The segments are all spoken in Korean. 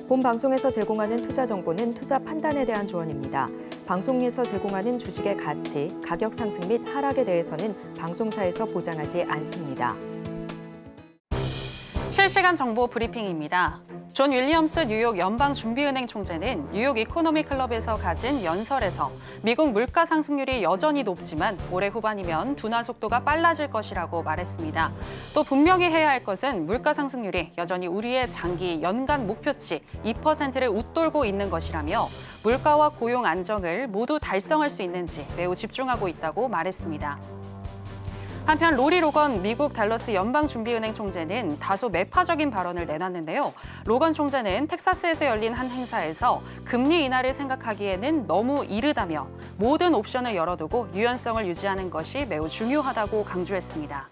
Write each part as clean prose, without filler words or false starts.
본 방송에서 제공하는 투자 정보는 투자 판단에 대한 조언입니다. 방송에서 제공하는 주식의 가치, 가격 상승 및 하락에 대해서는 방송사에서 보장하지 않습니다. 실시간 정보 브리핑입니다. 존 윌리엄스 뉴욕 연방준비은행 총재는 뉴욕 이코노미 클럽에서 가진 연설에서 미국 물가 상승률이 여전히 높지만 올해 후반이면 둔화 속도가 빨라질 것이라고 말했습니다. 또 분명히 해야 할 것은 물가 상승률이 여전히 우리의 장기 연간 목표치 2%를 웃돌고 있는 것이라며 물가와 고용 안정을 모두 달성할 수 있는지 매우 집중하고 있다고 말했습니다. 한편 로리 로건 미국 달러스 연방준비은행 총재는 다소 매파적인 발언을 내놨는데요. 로건 총재는 텍사스에서 열린 한 행사에서 금리 인하를 생각하기에는 너무 이르다며 모든 옵션을 열어두고 유연성을 유지하는 것이 매우 중요하다고 강조했습니다.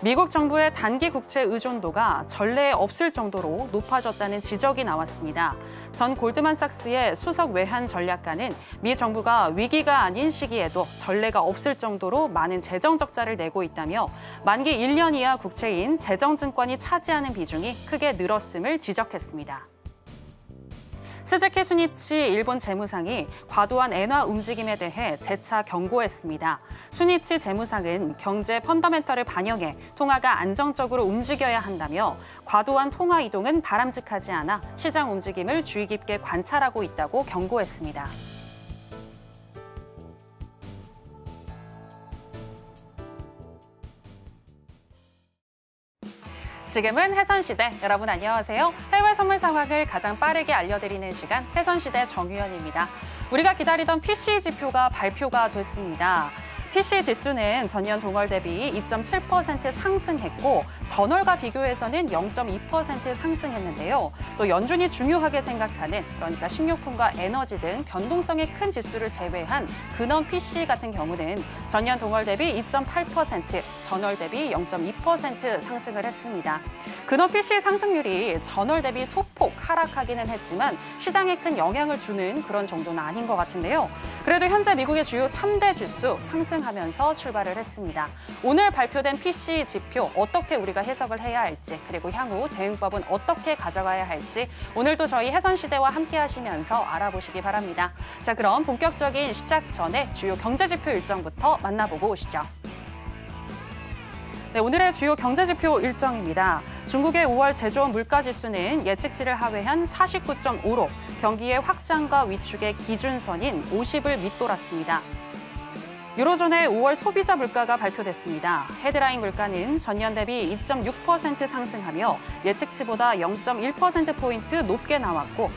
미국 정부의 단기 국채 의존도가 전례에 없을 정도로 높아졌다는 지적이 나왔습니다. 전 골드만삭스의 수석 외환 전략가는 미 정부가 위기가 아닌 시기에도 전례가 없을 정도로 많은 재정 적자를 내고 있다며 만기 1년 이하 국채인 재정증권이 차지하는 비중이 크게 늘었음을 지적했습니다. 스즈키 수니치 일본 재무상이 과도한 엔화 움직임에 대해 재차 경고했습니다. 수니치 재무상은 경제 펀더멘털을 반영해 통화가 안정적으로 움직여야 한다며 과도한 통화 이동은 바람직하지 않아 시장 움직임을 주의 깊게 관찰하고 있다고 경고했습니다. 지금은 해선시대, 여러분 안녕하세요. 해외 선물 상황을 가장 빠르게 알려드리는 시간, 해선시대 정유현입니다. 우리가 기다리던 PC 지표가 발표가 됐습니다. PC 지수는 전년 동월 대비 2.7% 상승했고 전월과 비교해서는 0.2% 상승했는데요. 또 연준이 중요하게 생각하는 그러니까 식료품과 에너지 등 변동성이 큰 지수를 제외한 근원 PC 같은 경우는 전년 동월 대비 2.8%, 전월 대비 0.2% 상승을 했습니다. 근원 PC 상승률이 전월 대비 소폭 하락하기는 했지만 시장에 큰 영향을 주는 그런 정도는 아닌 것 같은데요. 그래도 현재 미국의 주요 3대 지수 상승하면서 출발을 했습니다. 오늘 발표된 PC 지표 어떻게 우리가 해석을 해야 할지 그리고 향후 대응법은 어떻게 가져가야 할지 오늘도 저희 해선시대와 함께 하시면서 알아보시기 바랍니다. 자, 그럼 본격적인 시작 전에 주요 경제지표 일정부터 만나보고 오시죠. 네, 오늘의 주요 경제지표 일정입니다. 중국의 5월 제조업 물가지수는 예측치를 하회한 49.5로 경기의 확장과 위축의 기준선인 50을 밑돌았습니다. 유로존의 5월 소비자 물가가 발표됐습니다. 헤드라인 물가는 전년 대비 2.6% 상승하며 예측치보다 0.1%포인트 높게 나왔고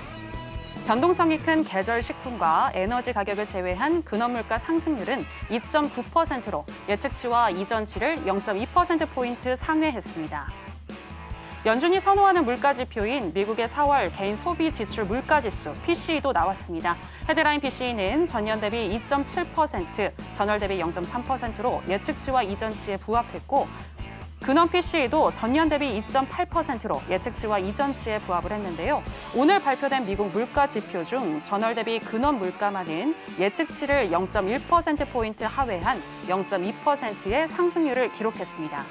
변동성이 큰 계절 식품과 에너지 가격을 제외한 근원물가 상승률은 2.9%로 예측치와 이전치를 0.2%포인트 상회했습니다. 연준이 선호하는 물가지표인 미국의 4월 개인 소비 지출 물가지수 PCE도 나왔습니다. 헤드라인 PCE는 전년 대비 2.7%, 전월 대비 0.3%로 예측치와 이전치에 부합했고 근원 PCE도 전년 대비 2.8%로 예측치와 이전치에 부합을 했는데요. 오늘 발표된 미국 물가 지표 중 전월 대비 근원 물가만은 예측치를 0.1%포인트 하회한 0.2%의 상승률을 기록했습니다.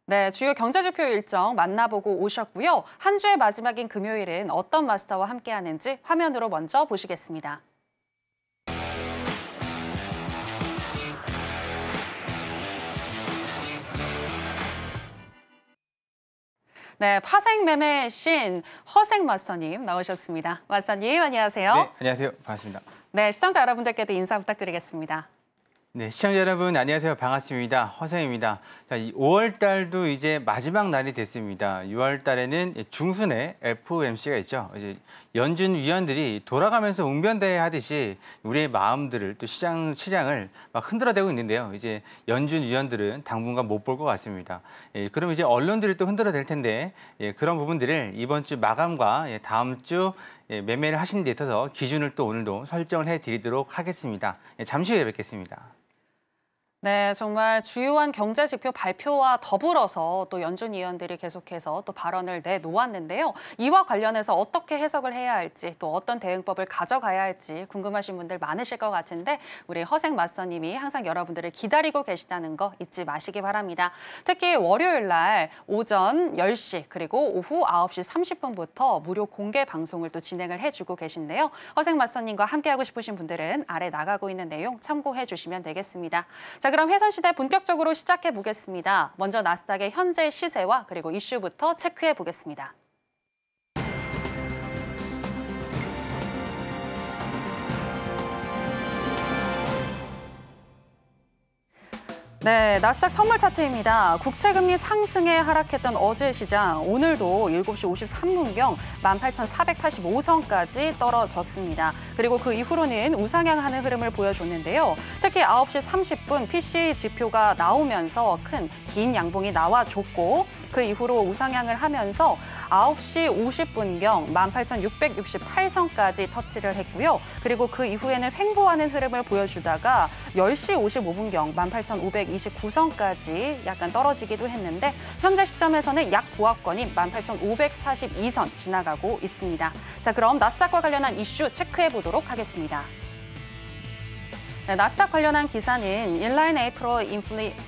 네, 주요 경제지표 일정 만나보고 오셨고요. 한 주의 마지막인 금요일은 어떤 마스터와 함께하는지 화면으로 먼저 보시겠습니다. 네, 파생 매매의 신 허생 마스터님 나오셨습니다. 마스터님, 안녕하세요. 네, 안녕하세요. 반갑습니다. 네, 시청자 여러분들께도 인사 부탁드리겠습니다. 네, 시청자 여러분 안녕하세요. 반갑습니다. 허생입니다. 자, 5월 달도 이제 마지막 날이 됐습니다. 6월 달에는 중순에 FOMC가 있죠. 이제 연준 위원들이 돌아가면서 웅변대회 하듯이 우리의 마음들을 또 시장을 막 흔들어대고 있는데요. 이제 연준 위원들은 당분간 못 볼 것 같습니다. 그럼 이제 언론들이 또 흔들어댈 텐데 그런 부분들을 이번 주 마감과 다음 주 매매를 하시는 데 있어서 기준을 또 오늘도 설정을 해드리도록 하겠습니다. 잠시 후에 뵙겠습니다. 네, 정말 주요한 경제 지표 발표와 더불어서 또 연준 위원들이 계속해서 또 발언을 내놓았는데요. 이와 관련해서 어떻게 해석을 해야 할지 또 어떤 대응법을 가져가야 할지 궁금하신 분들 많으실 것 같은데 우리 허생 맞서님이 항상 여러분들을 기다리고 계시다는 거 잊지 마시기 바랍니다. 특히 월요일 날 오전 10시 그리고 오후 9시 30분부터 무료 공개 방송을 또 진행을 해주고 계신데요. 허생 맞서님과 함께하고 싶으신 분들은 아래 나가고 있는 내용 참고해 주시면 되겠습니다. 자, 그럼 해선시대 본격적으로 시작해 보겠습니다. 먼저 나스닥의 현재 시세와 그리고 이슈부터 체크해 보겠습니다. 네, 나스닥 선물 차트입니다. 국채금리 상승에 하락했던 어제 시장, 오늘도 7시 53분경 18,485선까지 떨어졌습니다. 그리고 그 이후로는 우상향하는 흐름을 보여줬는데요. 특히 9시 30분 PCE 지표가 나오면서 긴 양봉이 나와줬고 그 이후로 우상향을 하면서 9시 50분경 18,668선까지 터치를 했고요. 그리고 그 이후에는 횡보하는 흐름을 보여주다가 10시 55분경 18,529선까지 약간 떨어지기도 했는데 현재 시점에서는 약 보합권인 18,542선 지나가고 있습니다. 자, 그럼 나스닥과 관련한 이슈 체크해 보도록 하겠습니다. 네, 나스닥 관련한 기사는 inline April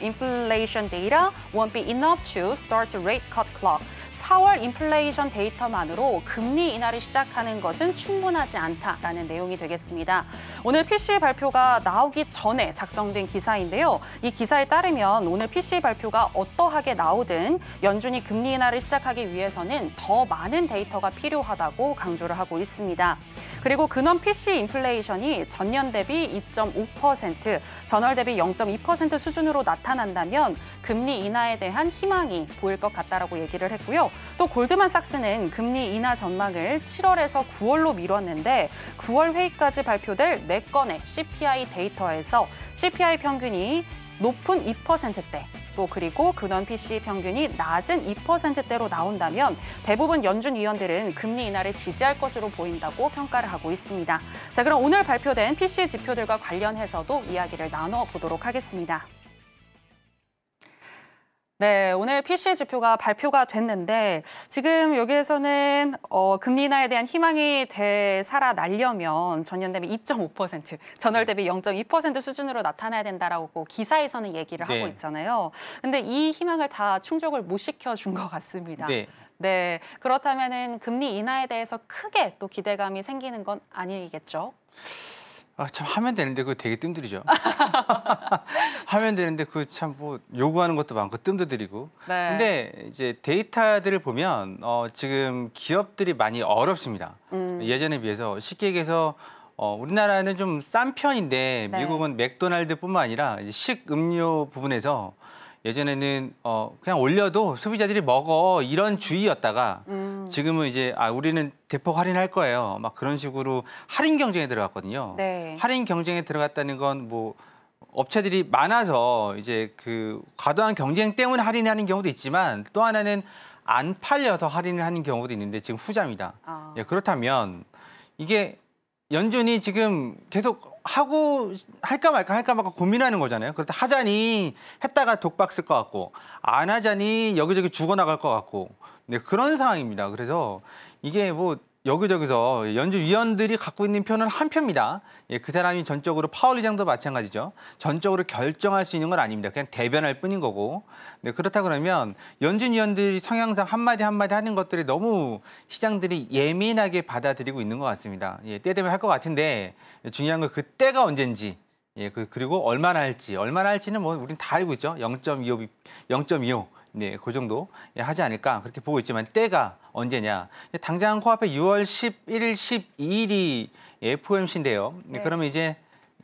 inflation data won't be enough to start rate cut clock. 4월 인플레이션 데이터만으로 금리 인하를 시작하는 것은 충분하지 않다라는 내용이 되겠습니다. 오늘 PCE 발표가 나오기 전에 작성된 기사인데요. 이 기사에 따르면 오늘 PCE 발표가 어떠하게 나오든 연준이 금리 인하를 시작하기 위해서는 더 많은 데이터가 필요하다고 강조를 하고 있습니다. 그리고 근원 PCE 인플레이션이 전년 대비 2.5%, 전월 대비 0.2% 수준으로 나타난다면 금리 인하에 대한 희망이 보일 것 같다라고 얘기를 했고요. 또 골드만삭스는 금리 인하 전망을 7월에서 9월로 미뤘는데 9월 회의까지 발표될 4건의 CPI 데이터에서 CPI 평균이 높은 2%대, 또 그리고 근원 PCE 평균이 낮은 2%대로 나온다면 대부분 연준 위원들은 금리 인하를 지지할 것으로 보인다고 평가를 하고 있습니다. 자, 그럼 오늘 발표된 PCE 지표들과 관련해서도 이야기를 나눠보도록 하겠습니다. 네, 오늘 PCE 지표가 발표가 됐는데 지금 여기에서는 금리 인하에 대한 희망이 되살아나려면 전년 대비 2.5%, 전월 대비 0.2% 수준으로 나타나야 된다라고 기사에서는 얘기를 하고 있잖아요. 근데 이 희망을 다 충족을 못 시켜준 것 같습니다. 네, 그렇다면은 금리 인하에 대해서 크게 또 기대감이 생기는 건 아니겠죠? 참 하면 되는데 그거 되게 뜸들이죠. 하면 되는데 그 참 뭐 요구하는 것도 많고 뜸도 들이고. 네. 근데 이제 데이터들을 보면 지금 기업들이 많이 어렵습니다. 예전에 비해서 쉽게 얘기해서 우리나라는 좀 싼 편인데 네. 미국은 맥도날드뿐만 아니라 이제 식음료 부분에서 예전에는 그냥 올려도 소비자들이 먹어 이런 주의였다가 지금은 이제 우리는 대폭 할인할 거예요. 막 그런 식으로 할인 경쟁에 들어갔거든요. 네. 할인 경쟁에 들어갔다는 건 뭐 업체들이 많아서 이제 그 과도한 경쟁 때문에 할인하는 경우도 있지만 또 하나는 안 팔려서 할인을 하는 경우도 있는데 지금 후자입니다. 예, 그렇다면 이게 연준이 지금 계속 할까 말까 고민하는 거잖아요. 그렇다 하자니 했다가 독박 쓸 것 같고 안 하자니 여기저기 죽어나갈 것 같고 네, 그런 상황입니다. 그래서 이게 뭐 여기저기서 연준 위원들이 갖고 있는 표는 한 표입니다. 예, 그 사람이 전적으로 파월 의장도 마찬가지죠. 전적으로 결정할 수 있는 건 아닙니다. 그냥 대변할 뿐인 거고. 네, 그렇다 그러면 연준 위원들이 성향상 한마디 하는 것들이 너무 시장들이 예민하게 받아들이고 있는 것 같습니다. 예, 때 되면 할 것 같은데 중요한 건 그 때가 언젠지. 예, 그리고 얼마나 할지는 뭐 우린 다 알고 있죠. 0.25. 네, 그 정도 하지 않을까 그렇게 보고 있지만 때가 언제냐. 당장 코앞에 6월 11일, 12일이 FOMC인데요. 네. 그러면 이제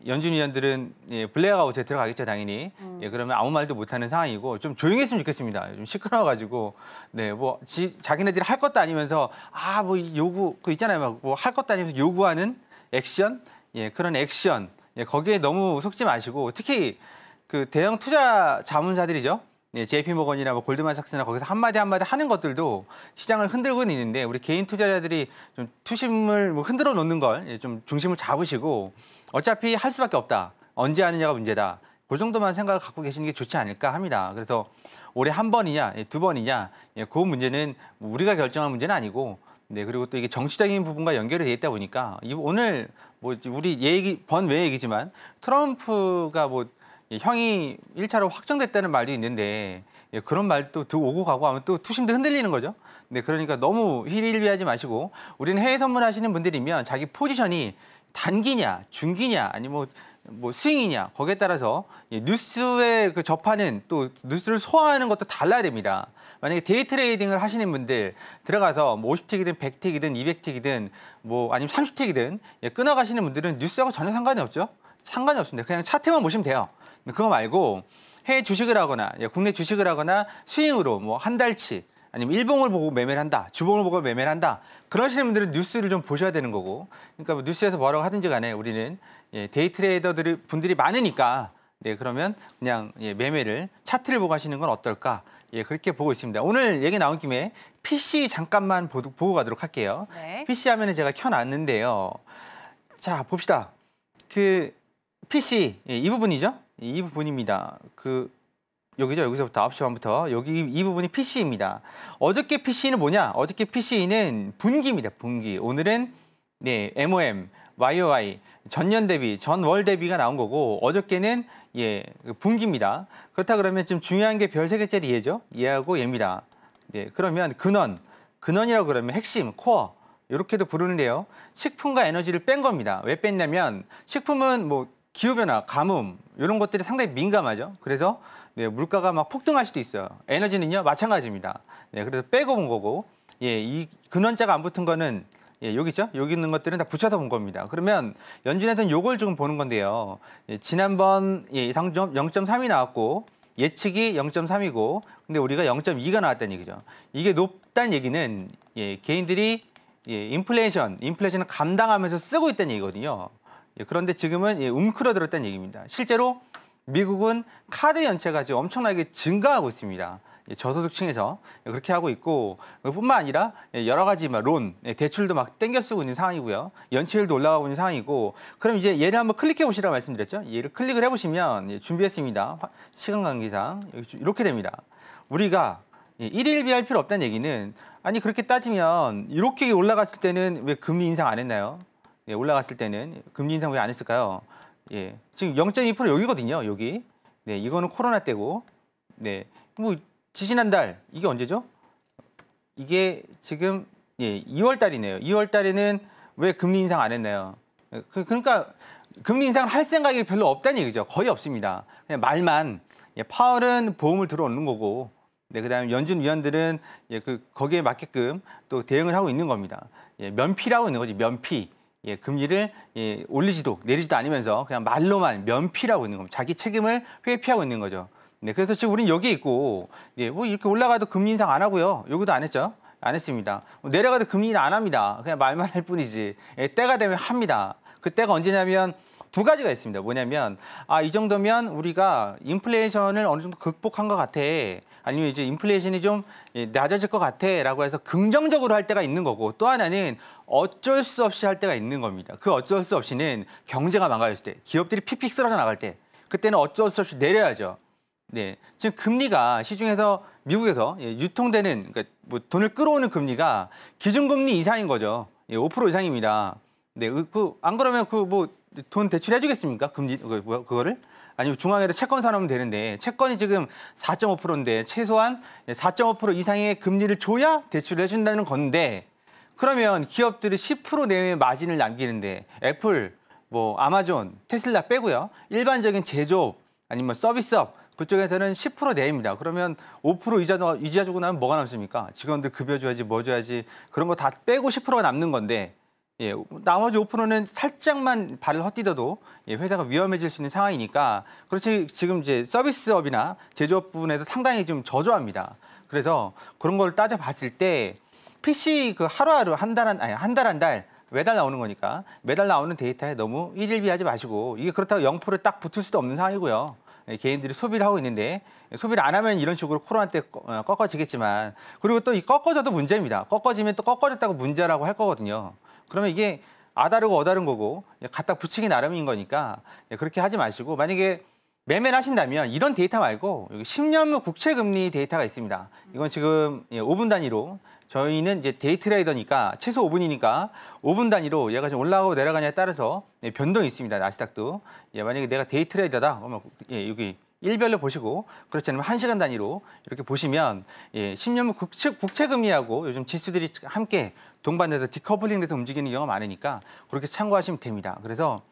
연준 위원들은 블랙아웃에 들어가겠죠, 당연히. 예, 그러면 아무 말도 못하는 상황이고 좀 조용했으면 좋겠습니다. 좀 시끄러워가지고 뭐 자기네들이 할 것도 아니면서 뭐 요구 그 있잖아요, 뭐 할 것도 아니면서 요구하는 액션, 그런 액션 거기에 너무 속지 마시고 특히 그 대형 투자 자문사들이죠. JP모건이나 뭐 골드만삭스나 거기서 한마디 하는 것들도 시장을 흔들고는 있는데 우리 개인 투자자들이 좀 투심을 뭐 흔들어 놓는 걸 좀 중심을 잡으시고 어차피 할 수밖에 없다. 언제 하느냐가 문제다. 그 정도만 생각을 갖고 계시는 게 좋지 않을까 합니다. 그래서 올해 한 번이냐, 두 번이냐, 그 문제는 우리가 결정한 문제는 아니고, 네, 그리고 또 이게 정치적인 부분과 연결이 돼 있다 보니까 오늘 뭐 우리 얘기 번외 얘기지만 트럼프가 뭐 형이 1차로 확정됐다는 말도 있는데 그런 말도 오고 가고 하면 또 투심도 흔들리는 거죠. 네, 그러니까 너무 힐일비하지 마시고 우리는 해외 선물하시는 분들이면 자기 포지션이 단기냐, 중기냐, 아니면 뭐 스윙이냐 거기에 따라서 뉴스에 그 접하는 또 뉴스를 소화하는 것도 달라야 됩니다. 만약에 데이 트레이딩을 하시는 분들 들어가서 뭐 50틱이든 100틱이든 200틱이든 뭐 아니면 30틱이든 끊어가시는 분들은 뉴스하고 전혀 상관이 없죠. 상관이 없습니다. 그냥 차트만 보시면 돼요. 그거 말고 해외 주식을 하거나 국내 주식을 하거나 스윙으로 뭐 한 달치 아니면 일봉을 보고 매매를 한다, 주봉을 보고 매매를 한다. 그러시는 분들은 뉴스를 좀 보셔야 되는 거고. 그러니까 뭐 뉴스에서 뭐라고 하든지 간에 우리는 데이 트레이더들 분들이 많으니까 그러면 그냥 매매를 차트를 보고 하시는 건 어떨까? 그렇게 보고 있습니다. 오늘 얘기 나온 김에 PC 잠깐만 보고 가도록 할게요. 네. PC 화면을 제가 켜놨는데요. 자, 봅시다. 그 PC 이 부분이죠? 이 부분입니다. 여기죠. 여기서부터 9시 반부터 여기 이 부분이 PC입니다. 어저께 PC는 뭐냐? 어저께 PC는 분기입니다. 분기. 오늘은 MOM, YOY, 전년 대비, 전월 대비가 나온 거고 어저께는 분기입니다. 그렇다 그러면 지금 중요한 게 별 3개짜리 얘죠. 얘하고 얘입니다. 그러면 근원이라고 그러면 핵심, 코어 이렇게도 부르는데요. 식품과 에너지를 뺀 겁니다. 왜 뺐냐면 식품은 뭐 기후변화, 가뭄 이런 것들이 상당히 민감하죠. 그래서 물가가 막 폭등할 수도 있어요. 에너지는요 마찬가지입니다. 그래서 빼고 본 거고 이 근원자가 안 붙은 거는 여기 있죠? 여기 있는 것들은 다 붙여서 본 겁니다. 그러면 연준에서는 요걸 좀 보는 건데요. 지난번 예상점 0.3이 나왔고 예측이 0.3이고 근데 우리가 0.2가 나왔다는 얘기죠. 이게 높다는 얘기는 개인들이 인플레이션을 감당하면서 쓰고 있다는 얘기거든요. 그런데 지금은 움츠러들었다는 얘기입니다. 실제로 미국은 카드 연체가 지금 엄청나게 증가하고 있습니다. 저소득층에서 그렇게 하고 있고 뿐만 아니라 여러 가지 론, 대출도 막 땡겨 쓰고 있는 상황이고요. 연체율도 올라가고 있는 상황이고 그럼 이제 얘를 한번 클릭해 보시라고 말씀드렸죠. 얘를 클릭을 해보시면 준비했습니다. 시간 관계상 이렇게 됩니다. 우리가 1일 필요 없다는 얘기는 아니 그렇게 따지면 이렇게 올라갔을 때는 왜 금리 인상 안 했나요? 올라갔을 때는 금리 인상 왜 안 했을까요? 지금 0.2% 여기거든요. 여기. 이거는 코로나 때고. 뭐 지지난달 이게 언제죠? 이게 지금 2월 달이네요. 2월 달에는 왜 금리 인상 안 했나요? 그러니까 금리 인상을 할 생각이 별로 없다는 얘기죠. 거의 없습니다. 그냥 말만 파월은 보험을 들어오는 거고 그다음에 연준 위원들은 거기에 맞게끔 또 대응을 하고 있는 겁니다. 면피라고 있는 거지. 면피. 금리를 올리지도 내리지도 않으면서 그냥 말로만 면피라고 있는 겁니다. 자기 책임을 회피하고 있는 거죠. 그래서 지금 우리는 여기에 있고 뭐 이렇게 올라가도 금리 인상 안 하고요. 여기도 안 했죠. 안 했습니다. 내려가도 금리 인상 안 합니다. 그냥 말만 할 뿐이지. 때가 되면 합니다. 그 때가 언제냐면 두 가지가 있습니다. 뭐냐면 이 정도면 우리가 인플레이션을 어느 정도 극복한 것 같아. 아니면 이제 인플레이션이 좀 낮아질 것 같아라고 해서 긍정적으로 할 때가 있는 거고 또 하나는 어쩔 수 없이 할 때가 있는 겁니다. 그 어쩔 수 없이는 경제가 망가졌을 때, 기업들이 픽픽 쓰러져 나갈 때 그때는 어쩔 수 없이 내려야죠. 지금 금리가 시중에서 미국에서 유통되는 그러니까 뭐 돈을 끌어오는 금리가 기준금리 이상인 거죠. 5% 이상입니다. 안 그러면 뭐 돈 대출해주겠습니까? 금리 그거를? 아니면 중앙에다 채권 사놓으면 되는데 채권이 지금 4.5%인데 최소한 4.5% 이상의 금리를 줘야 대출을 해준다는 건데 그러면 기업들이 10% 내외의 마진을 남기는데 애플, 뭐 아마존, 테슬라 빼고요. 일반적인 제조업 아니면 서비스업 그쪽에서는 10% 내입니다. 그러면 5% 이자 주고 나면 뭐가 남습니까? 직원들 급여 줘야지 뭐 줘야지 그런 거 다 빼고 10%가 남는 건데 나머지 5%는 살짝만 발을 헛디뎌도 회사가 위험해질 수 있는 상황이니까 그렇지 지금 이제 서비스업이나 제조업 부분에서 상당히 좀 저조합니다. 그래서 그런 걸 따져봤을 때 PC 하루하루 한 달 매달 나오는 거니까 매달 나오는 데이터에 너무 일일비하지 마시고 이게 그렇다고 0%에 딱 붙을 수도 없는 상황이고요. 개인들이 소비를 하고 있는데 소비를 안 하면 이런 식으로 코로나 때 꺾어지겠지만 그리고 또 이 꺾어져도 문제입니다. 꺾어지면 또 꺾어졌다고 문제라고 할 거거든요. 그러면 이게 아다르고 어다른 거고 갖다 붙이기 나름인 거니까 그렇게 하지 마시고 만약에 매매를 하신다면 이런 데이터 말고 여기 10년물 국채 금리 데이터가 있습니다. 이건 지금 5분 단위로 저희는 이제 데이 트레이더니까 최소 5분이니까 5분 단위로 얘가 좀 올라가고 내려가냐에 따라서 변동이 있습니다. 나스닥도. 만약에 내가 데이 트레이더다 그러면 여기 일별로 보시고 그렇지 않으면 1시간 단위로 이렇게 보시면 10년물 국채 금리하고 요즘 지수들이 함께 동반돼서 디커플링 돼서 움직이는 경우가 많으니까 그렇게 참고하시면 됩니다. 그래서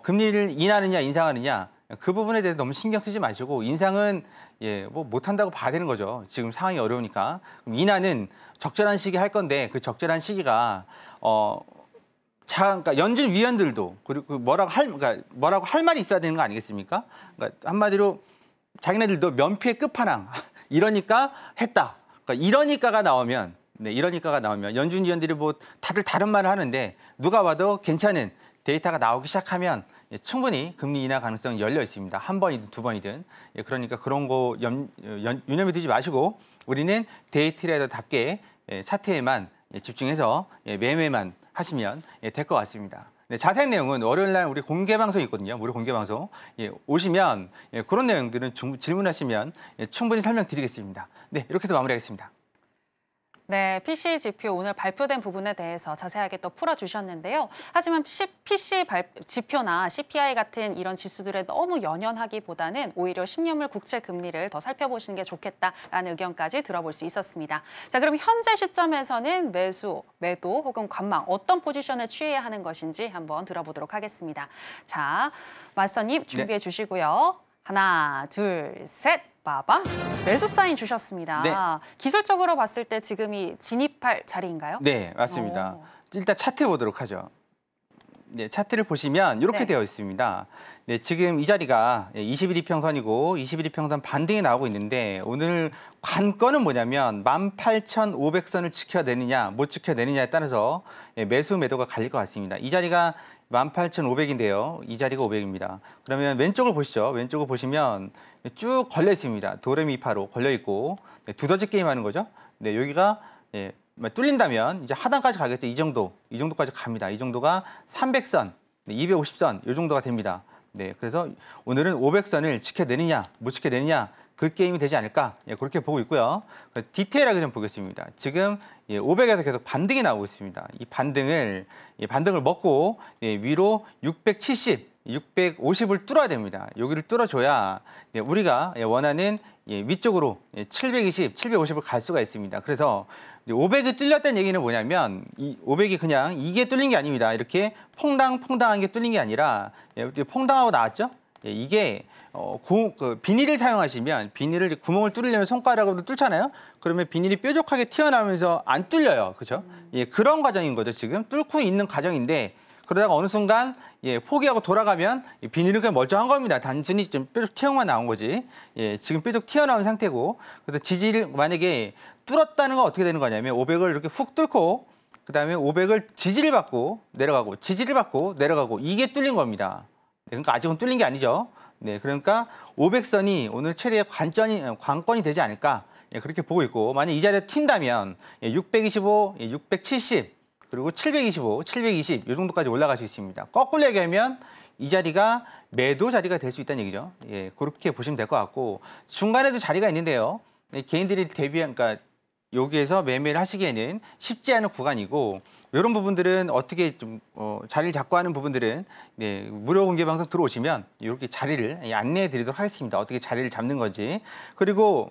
금리를 인하느냐 인상하느냐 그 부분에 대해서 너무 신경 쓰지 마시고 인상은 뭐 못한다고 봐야 되는 거죠. 지금 상황이 어려우니까. 그럼 인하는 적절한 시기에 할 건데 그 적절한 시기가 그러니까 연준 위원들도 그리고 뭐라고 할 말이 있어야 되는 거 아니겠습니까? 그러니까 한마디로 자기네들도 면피의 끝판왕 이러니까 했다. 그러니까 이러니까가 나오면 연준 위원들이 뭐 다들 다른 말을 하는데 누가 봐도 괜찮은 데이터가 나오기 시작하면 충분히 금리 인하 가능성이 열려 있습니다. 한 번이든 두 번이든. 그러니까 그런 거 유념해 두지 마시고 우리는 데이 트레이더답게 차트에만 집중해서 매매만 하시면 될 것 같습니다. 자세한 내용은 월요일 날 우리 공개 방송이 있거든요. 무료 공개 방송. 오시면 그런 내용들은 질문하시면 충분히 설명드리겠습니다. 네, 이렇게 해서 마무리하겠습니다. 네, PC 지표 오늘 발표된 부분에 대해서 자세하게 또 풀어주셨는데요. 하지만 PC 지표나 CPI 같은 이런 지수들에 너무 연연하기보다는 오히려 10년물 국채 금리를 더 살펴보시는 게 좋겠다라는 의견까지 들어볼 수 있었습니다. 자, 그럼 현재 시점에서는 매수, 매도 혹은 관망 어떤 포지션을 취해야 하는 것인지 한번 들어보도록 하겠습니다. 자, 마스터님 준비해 주시고요. 하나, 둘, 셋. 빠밤. 매수 사인 주셨습니다. 네. 기술적으로 봤을 때 지금이 진입할 자리인가요? 네, 맞습니다. 일단 차트 보도록 하죠. 네, 차트를 보시면 이렇게 되어 있습니다. 네, 지금 이 자리가 21 이평선이고 21 이평선 반등이 나오고 있는데 오늘 관건은 뭐냐면 18,500선을 지켜내느냐 못 지켜내느냐에 따라서 매수 매도가 갈릴 것 같습니다. 이 자리가 18,500인데요. 이 자리가 500입니다. 그러면 왼쪽을 보시죠. 왼쪽을 보시면 쭉 걸려 있습니다. 도레미파로 걸려 있고 두더지 게임 하는 거죠. 네, 여기가 뚫린다면 이제 하단까지 가겠죠. 이 정도까지 갑니다. 이 정도가 300선, 250선 이 정도가 됩니다. 네, 그래서 오늘은 500선을 지켜내느냐 못 지켜내느냐 그 게임이 되지 않을까 그렇게 보고 있고요. 디테일하게 좀 보겠습니다. 지금 500에서 계속 반등이 나오고 있습니다. 이 반등을 먹고 위로 670, 650을 뚫어야 됩니다. 여기를 뚫어줘야 우리가 원하는 위쪽으로 720, 750을 갈 수가 있습니다. 그래서 500이 뚫렸다는 얘기는 뭐냐면 이 500이 그냥 이게 뚫린 게 아닙니다. 이렇게 퐁당퐁당한 게 뚫린 게 아니라 퐁당하고 나왔죠? 이게 비닐을 사용하시면 비닐을 구멍을 뚫으려면 손가락으로 뚫잖아요. 그러면 비닐이 뾰족하게 튀어나오면서 안 뚫려요. 그렇죠? 그런 과정인 거죠. 지금 뚫고 있는 과정인데 그러다가 어느 순간 포기하고 돌아가면 비닐은 그냥 멀쩡한 겁니다. 단순히 좀 뾰족 튀어만 나온 거지. 지금 뾰족 튀어나온 상태고 그래서 지지를 만약에 뚫었다는 건 어떻게 되는 거냐면 500을 이렇게 훅 뚫고 그다음에 500을 지지를 받고 내려가고 지지를 받고 내려가고 이게 뚫린 겁니다. 그러니까 아직은 뚫린 게 아니죠. 네, 그러니까 500선이 오늘 최대의 관건이 되지 않을까 그렇게 보고 있고 만약 이 자리에 튄다면 625, 670 그리고 725, 720 이 정도까지 올라갈 수 있습니다. 거꾸로 얘기하면 이 자리가 매도 자리가 될 수 있다는 얘기죠. 그렇게 보시면 될 것 같고 중간에도 자리가 있는데요. 개인들이 그러니까 여기에서 매매를 하시기에는 쉽지 않은 구간이고 이런 부분들은 어떻게 좀 자리를 잡고 하는 부분들은 무료 공개 방송 들어오시면 이렇게 자리를 안내해 드리도록 하겠습니다. 어떻게 자리를 잡는 건지. 그리고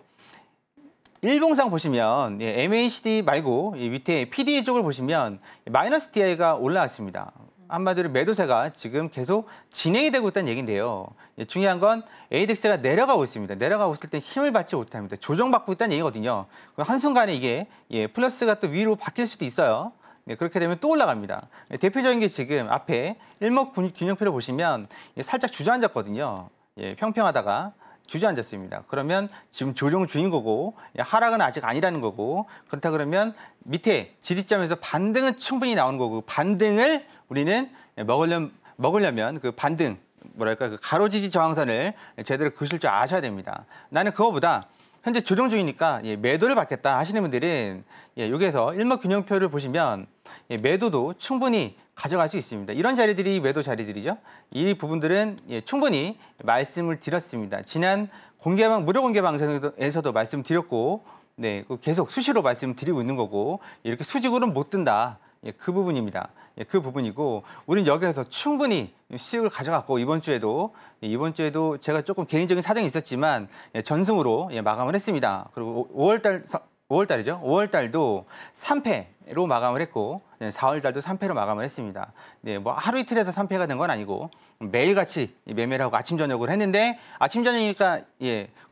일봉상 보시면 MACD 말고 밑에 PDA 쪽을 보시면 마이너스 DI가 올라왔습니다. 한마디로 매도세가 지금 계속 진행이 되고 있다는 얘기인데요. 중요한 건 ADX가 내려가고 있습니다. 내려가고 있을 때 힘을 받지 못합니다. 조정받고 있다는 얘기거든요. 한순간에 이게 플러스가 또 위로 바뀔 수도 있어요. 그렇게 되면 또 올라갑니다. 대표적인 게 지금 앞에 일목균형표를 보시면 살짝 주저앉았거든요. 평평하다가 주저앉았습니다. 그러면 지금 조정 중인 거고 하락은 아직 아니라는 거고 그렇다 그러면 밑에 지지점에서 반등은 충분히 나오는 거고 반등을 우리는 먹으려면 그 반등 뭐랄까 그 가로지지 저항선을 제대로 그실 줄 아셔야 됩니다. 나는 그거보다 현재 조정 중이니까 매도를 받겠다 하시는 분들은 여기에서 일목균형표를 보시면 매도도 충분히 가져갈 수 있습니다. 이런 자리들이 매도 자리들이죠. 이 부분들은 충분히 말씀을 드렸습니다. 지난 무료 공개 방송에서도 말씀드렸고, 네, 계속 수시로 말씀드리고 있는 거고, 이렇게 수직으로는 못 든다. 그 부분입니다. 그 부분이고, 우리는 여기에서 충분히 수익을 가져갔고, 이번 주에도 제가 조금 개인적인 사정이 있었지만 전승으로 마감을 했습니다. 그리고 5월달이죠. 5월달도 3패로 마감을 했고, 4월달도 3패로 마감을 했습니다. 네, 뭐 하루 이틀에서 3패가 된 건 아니고 매일같이 매매를 하고 아침 저녁을 했는데, 아침 저녁이니까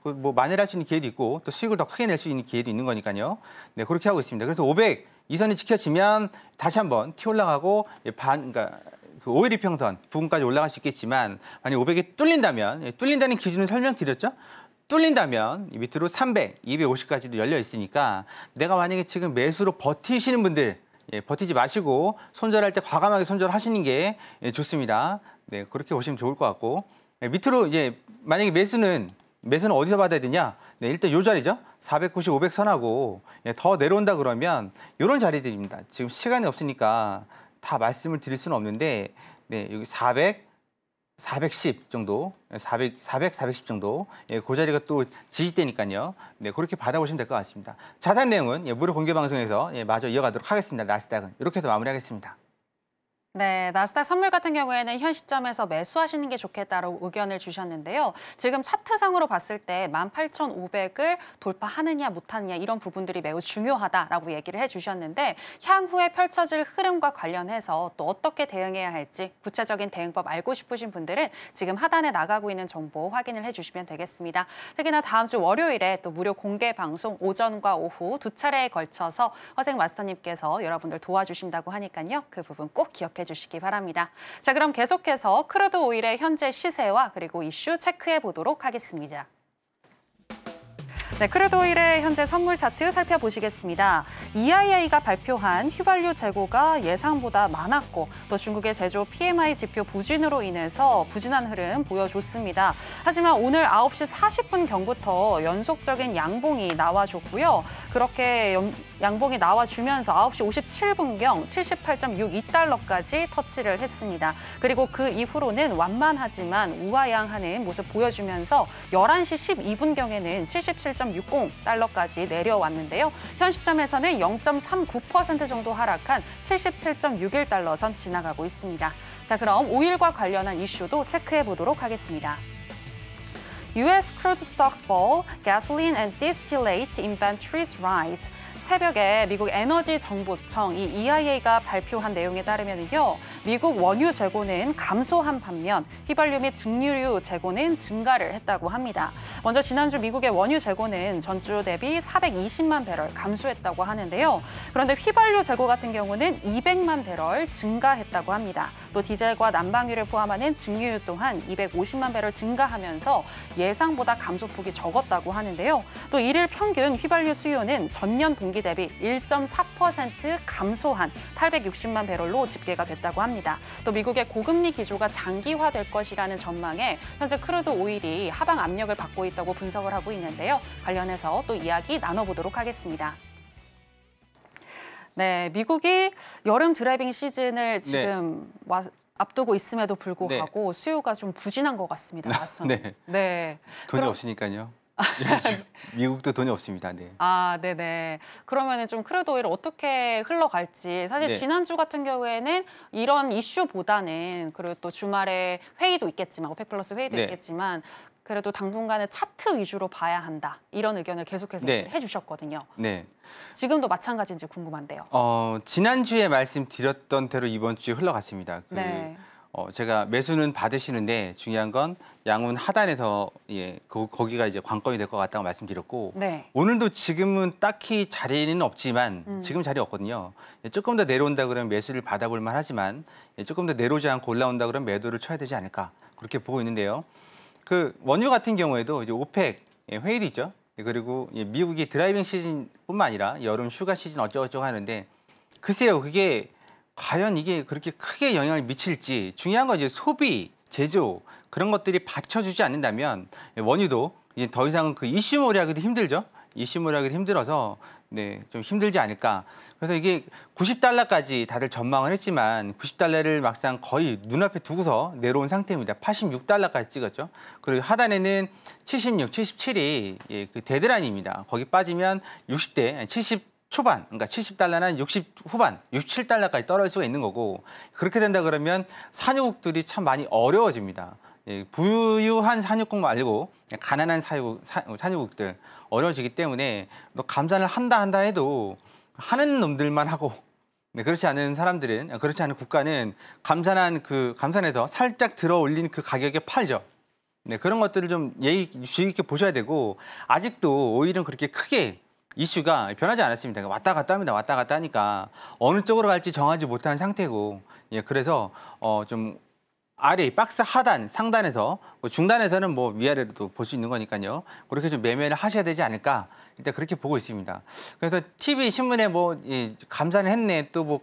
뭐 만회를 할 수 있는 기회도 있고 또 수익을 더 크게 낼 수 있는 기회도 있는 거니까요. 네, 그렇게 하고 있습니다. 그래서 500 이선이 지켜지면 다시 한번 튀 올라가고 그러니까 그 5일 이평선 부근까지 올라갈 수 있겠지만, 만약 500이 뚫린다는 기준을 설명드렸죠. 뚫린다면 이 밑으로 300, 250까지도 열려 있으니까, 내가 만약에 지금 매수로 버티시는 분들 버티지 마시고 손절할 때 과감하게 손절하시는 게 좋습니다. 네, 그렇게 보시면 좋을 것 같고, 밑으로 만약에 매수는 어디서 받아야 되냐? 네, 일단 이 자리죠. 490, 500 선하고 더 내려온다 그러면 이런 자리들입니다. 지금 시간이 없으니까 다 말씀을 드릴 수는 없는데, 네, 여기 400, 410 정도, 410 정도, 그 자리가 또 지지대니까요. 네, 그렇게 받아보시면 될 것 같습니다. 자세한 내용은 무료 공개 방송에서 마저 이어가도록 하겠습니다. 나스닥은 이렇게 해서 마무리하겠습니다. 네, 나스닥 선물 같은 경우에는 현 시점에서 매수하시는 게 좋겠다라고 의견을 주셨는데요. 지금 차트상으로 봤을 때 18,500을 돌파하느냐 못하느냐 이런 부분들이 매우 중요하다라고 얘기를 해주셨는데, 향후에 펼쳐질 흐름과 관련해서 또 어떻게 대응해야 할지 구체적인 대응법 알고 싶으신 분들은 지금 하단에 나가고 있는 정보 확인을 해주시면 되겠습니다. 특히나 다음 주 월요일에 또 무료 공개 방송 오전과 오후 두 차례에 걸쳐서 허생 마스터님께서 여러분들 도와주신다고 하니까요. 그 부분 꼭 기억해 주시기 바랍니다. 자, 그럼 계속해서 크루드 오일의 현재 시세와 그리고 이슈 체크해 보도록 하겠습니다. 네, 크루드 오일의 현재 선물 차트 살펴보시겠습니다. EIA가 발표한 휘발유 재고가 예상보다 많았고, 또 중국의 제조 PMI 지표 부진으로 인해서 부진한 흐름 보여줬습니다. 하지만 오늘 9시 40분경부터 연속적인 양봉이 나와줬고요. 그렇게 양봉이 나와주면서 9시 57분경 78.62달러까지 터치를 했습니다. 그리고 그 이후로는 완만하지만 우하향하는 모습 보여주면서 11시 12분경에는 77.60달러까지 내려왔는데요. 현 시점에서는 0.39% 정도 하락한 77.61달러 선 지나가고 있습니다. 자, 그럼 오일과 관련한 이슈도 체크해 보도록 하겠습니다. U.S. crude stocks fall, gasoline and distillate inventories rise. 새벽에 미국 에너지 정보청 이 EIA가 발표한 내용에 따르면요, 미국 원유 재고는 감소한 반면 휘발유 및 증류유 재고는 증가를 했다고 합니다. 먼저 지난주 미국의 원유 재고는 전주 대비 420만 배럴 감소했다고 하는데요. 그런데 휘발유 재고 같은 경우는 200만 배럴 증가했다고 합니다. 또 디젤과 난방유를 포함하는 증류유 또한 250만 배럴 증가하면서 예상보다 감소폭이 적었다고 하는데요. 또 일일 평균 휘발유 수요는 전년 동기 대비 1.4% 감소한 860만 배럴로 집계가 됐다고 합니다. 또 미국의 고금리 기조가 장기화될 것이라는 전망에 현재 크루드 오일이 하방 압력을 받고 있다고 분석을 하고 있는데요. 관련해서 또 이야기 나눠보도록 하겠습니다. 네, 미국이 여름 드라이빙 시즌을 지금 앞두고 있음에도 불구하고 수요가 좀 부진한 것 같습니다. 마스터님. 네. 돈이 없으니까요. 미국도 돈이 없습니다. 네. 아, 네네. 그러면은 좀 크루드 오일 어떻게 흘러갈지, 사실 지난주 같은 경우에는 이런 이슈보다는, 그리고 또 주말에 회의도 있겠지만, 오펙 플러스 회의도 있겠지만, 그래도 당분간은 차트 위주로 봐야 한다. 이런 의견을 계속해서 해주셨거든요. 네. 지금도 마찬가지인지 궁금한데요. 지난주에 말씀드렸던 대로 이번 주에 흘러갔습니다. 제가 매수는 받으시는데 중요한 건 양은 하단에서 거기가 이제 관건이 될 것 같다고 말씀드렸고, 오늘도 지금은 딱히 자리는 없지만 지금 자리 없거든요. 조금 더 내려온다 그러면 매수를 받아볼 만하지만 조금 더 내려오지 않고 올라온다 그러면 매도를 쳐야 되지 않을까, 그렇게 보고 있는데요. 그 원유 같은 경우에도 이제 오펙 회의도 있죠. 그리고 미국이 드라이빙 시즌뿐만 아니라 여름 휴가 시즌 어쩌고저쩌고 하는데, 글쎄요, 그게 과연 이게 그렇게 크게 영향을 미칠지. 중요한 건 이제 소비, 제조 그런 것들이 받쳐주지 않는다면 원유도 이제 더 이상 그 이슈몰이 하기도 힘들죠. 이슈몰이 하기도 힘들어서 네, 좀 힘들지 않을까. 그래서 이게 90달러까지 다들 전망을 했지만 90달러를 막상 거의 눈앞에 두고서 내려온 상태입니다. 86달러까지 찍었죠. 그리고 하단에는 76, 77이 예, 그 데드라인입니다. 거기 빠지면 60대, 70 초반, 그러니까 70달러나 60 후반, 67달러까지 떨어질 수가 있는 거고 그렇게 된다 그러면 산유국들이 참 많이 어려워집니다. 예, 부유한 산유국 말고 가난한 산유국들 어려워지기 때문에 너 감산을 한다 해도 하는 놈들만 하고 네, 그렇지 않은 사람들은 그렇지 않은 국가는 감산해서 살짝 들어 올린 그 가격에 팔죠. 네, 그런 것들을 좀 주의 깊게 보셔야 되고 아직도 오일은 그렇게 크게 이슈가 변하지 않았습니다. 왔다 갔다 합니다. 왔다 갔다 하니까 어느 쪽으로 갈지 정하지 못한 상태고 예, 그래서 좀 아래 박스 하단, 상단에서 뭐 중단에서는 뭐 위아래로도 볼 수 있는 거니까요. 그렇게 좀 매매를 하셔야 되지 않을까 일단 그렇게 보고 있습니다. 그래서 TV 신문에 뭐 감산을 했네 또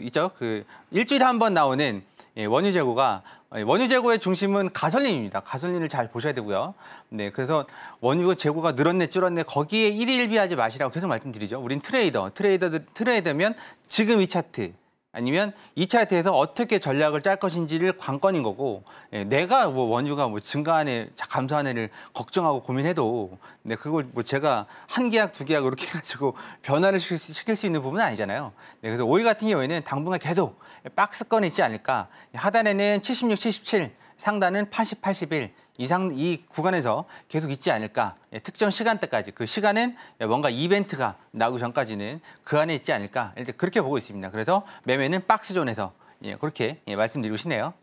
있죠 그 일주일에 한 번 나오는 원유 재고가 원유 재고의 중심은 가솔린입니다. 가솔린을 잘 보셔야 되고요. 네, 그래서 원유 재고가 늘었네 줄었네 거기에 일희일비하지 마시라고 계속 말씀드리죠. 우린 트레이더면 지금 이 차트 아니면 이 차트에서 어떻게 전략을 짤 것인지를 관건인 거고 내가 뭐 원유가 뭐 증가하네 감소하네를 걱정하고 고민해도 네, 그걸 뭐 제가 한 계약 두 계약 이렇게 해가지고 변화를 시킬 수 있는 부분은 아니잖아요. 네, 그래서 오일 같은 경우에는 당분간 계속 박스권에 있지 않을까. 하단에는 76, 77, 상단은 80, 81 이 구간에서 계속 있지 않을까. 예, 특정 시간대까지 그 시간은 뭔가 이벤트가 나오기 전까지는 그 안에 있지 않을까. 일단 그렇게 보고 있습니다. 그래서 매매는 박스존에서 그렇게 말씀드리고 싶네요.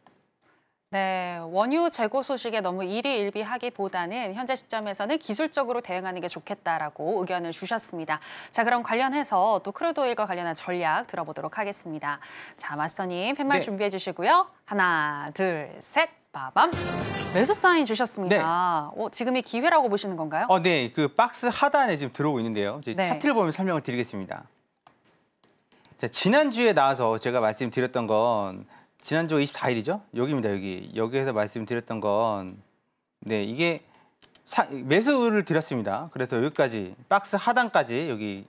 네, 원유 재고 소식에 너무 일희일비하기보다는 현재 시점에서는 기술적으로 대응하는 게 좋겠다라고 의견을 주셨습니다. 자, 그럼 관련해서 또 크루드 오일과 관련한 전략 들어보도록 하겠습니다. 자, 마스터님 팻말 네. 준비해 주시고요. 하나, 둘, 셋, 빠밤. 매수 사인 주셨습니다. 지금이 기회라고 보시는 건가요? 네, 그 박스 하단에 지금 들어오고 있는데요. 이제 네. 차트를 보면 설명을 드리겠습니다. 자, 지난주에 나와서 제가 말씀드렸던 건 지난주 24일이죠? 여기입니다, 여기에서 말씀드렸던 건 네, 이게 매수를 드렸습니다. 그래서 여기까지 박스 하단까지 여기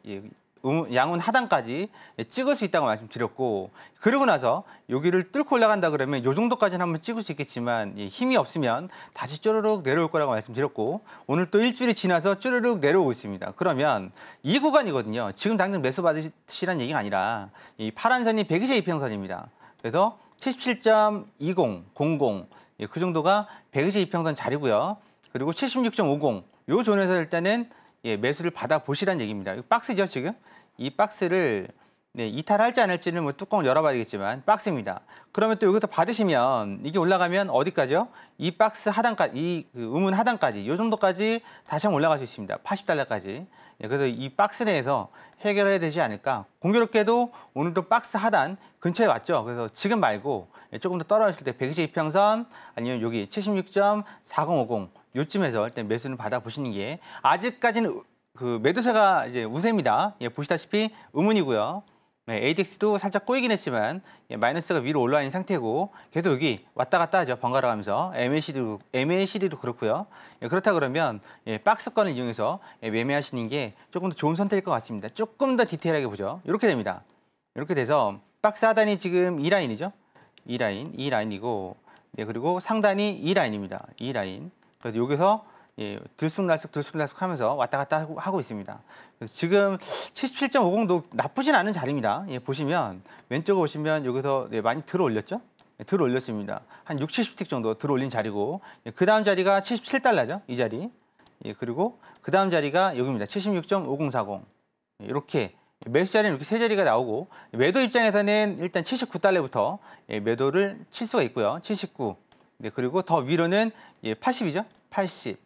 양운 하단까지 찍을 수 있다고 말씀드렸고 그러고 나서 여기를 뚫고 올라간다 그러면 이 정도까지는 한번 찍을 수 있겠지만 힘이 없으면 다시 쪼르륵 내려올 거라고 말씀드렸고 오늘 또 일주일이 지나서 쪼르륵 내려오고 있습니다. 그러면 이 구간이거든요. 지금 당장 매수 받으시라는 얘기가 아니라 이 파란 선이 120의 이평선입니다. 그래서 77.20, 00 그 정도가 120의 이평선 자리고요. 그리고 76.50 요 존에서 일단은 매수를 받아보시라는 얘기입니다. 이 박스죠, 지금? 이 박스를 이탈할지 안 할지는 뭐 뚜껑을 열어봐야 되겠지만 박스입니다. 그러면 또 여기서 받으시면 이게 올라가면 어디까지요? 이 박스 하단까지, 음운 하단까지, 요 정도까지 다시 한번 올라갈 수 있습니다. 80달러까지. 그래서 이 박스 내에서 해결해야 되지 않을까. 공교롭게도 오늘도 박스 하단 근처에 왔죠. 그래서 지금 말고 조금 더 떨어졌을 때 120이평선 아니면 여기 76.4050 요쯤에서 일단 매수는 받아보시는 게 아직까지는 그 매도세가 이제 우세입니다. 보시다시피 음운이고요. ADX도 살짝 꼬이긴 했지만 마이너스가 위로 올라와 있는 상태고 계속 여기 왔다 갔다 하죠. 번갈아 가면서 MACD도 그렇고요. 그렇다 그러면 박스권을 이용해서 매매하시는 게 조금 더 좋은 선택일 것 같습니다. 조금 더 디테일하게 보죠. 이렇게 됩니다. 이렇게 돼서 박스 하단이 지금 이 라인이죠. 이 라인이고 그리고 상단이 이 라인입니다. 이 라인. 그래서 여기서 들쑥날쑥 하면서 왔다 갔다 하고 있습니다. 그래서 지금 77.50도 나쁘진 않은 자리입니다. 보시면 왼쪽에 보시면 여기서 많이 들어 올렸죠? 들어 올렸습니다. 한 60, 70틱 정도 들어 올린 자리고 그 다음 자리가 77달러죠? 이 자리. 그리고 그 다음 자리가 여기입니다. 76.5040 이렇게 매수 자리는 이렇게 세 자리가 나오고 매도 입장에서는 일단 79달러부터 매도를 칠 수가 있고요. 79. 그리고 더 위로는 80이죠? 80.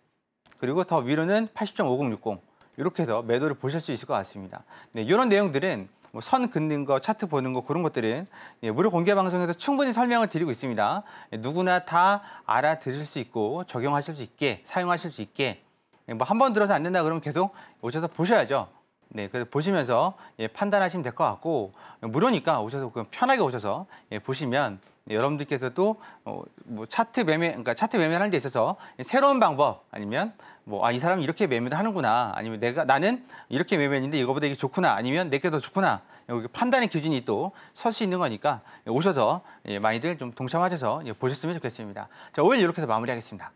그리고 더 위로는 80.5060 이렇게 해서 매도를 보실 수 있을 것 같습니다. 이런 내용들은 뭐 선 긋는 거, 차트 보는 거 그런 것들은 무료 공개 방송에서 충분히 설명을 드리고 있습니다. 누구나 다 알아들을 수 있고 적용하실 수 있게 사용하실 수 있게 뭐 한 번 들어서 안 된다 그러면 계속 오셔서 보셔야죠. 네, 그래서 보시면서 판단하시면 될 것 같고 무료니까 오셔서 그냥 편하게 오셔서 보시면 여러분들께서도 뭐 차트 매매, 그러니까 차트 매매를 하는 데 있어서 새로운 방법 아니면 뭐 이 사람이 이렇게 매매를 하는구나 아니면 나는 이렇게 매매했는데 이거보다 이게 좋구나 아니면 내게 더 좋구나 여기 판단의 기준이 또 설 수 있는 거니까 오셔서 많이들 좀 동참하셔서 보셨으면 좋겠습니다. 자, 오늘 이렇게 해서 마무리하겠습니다.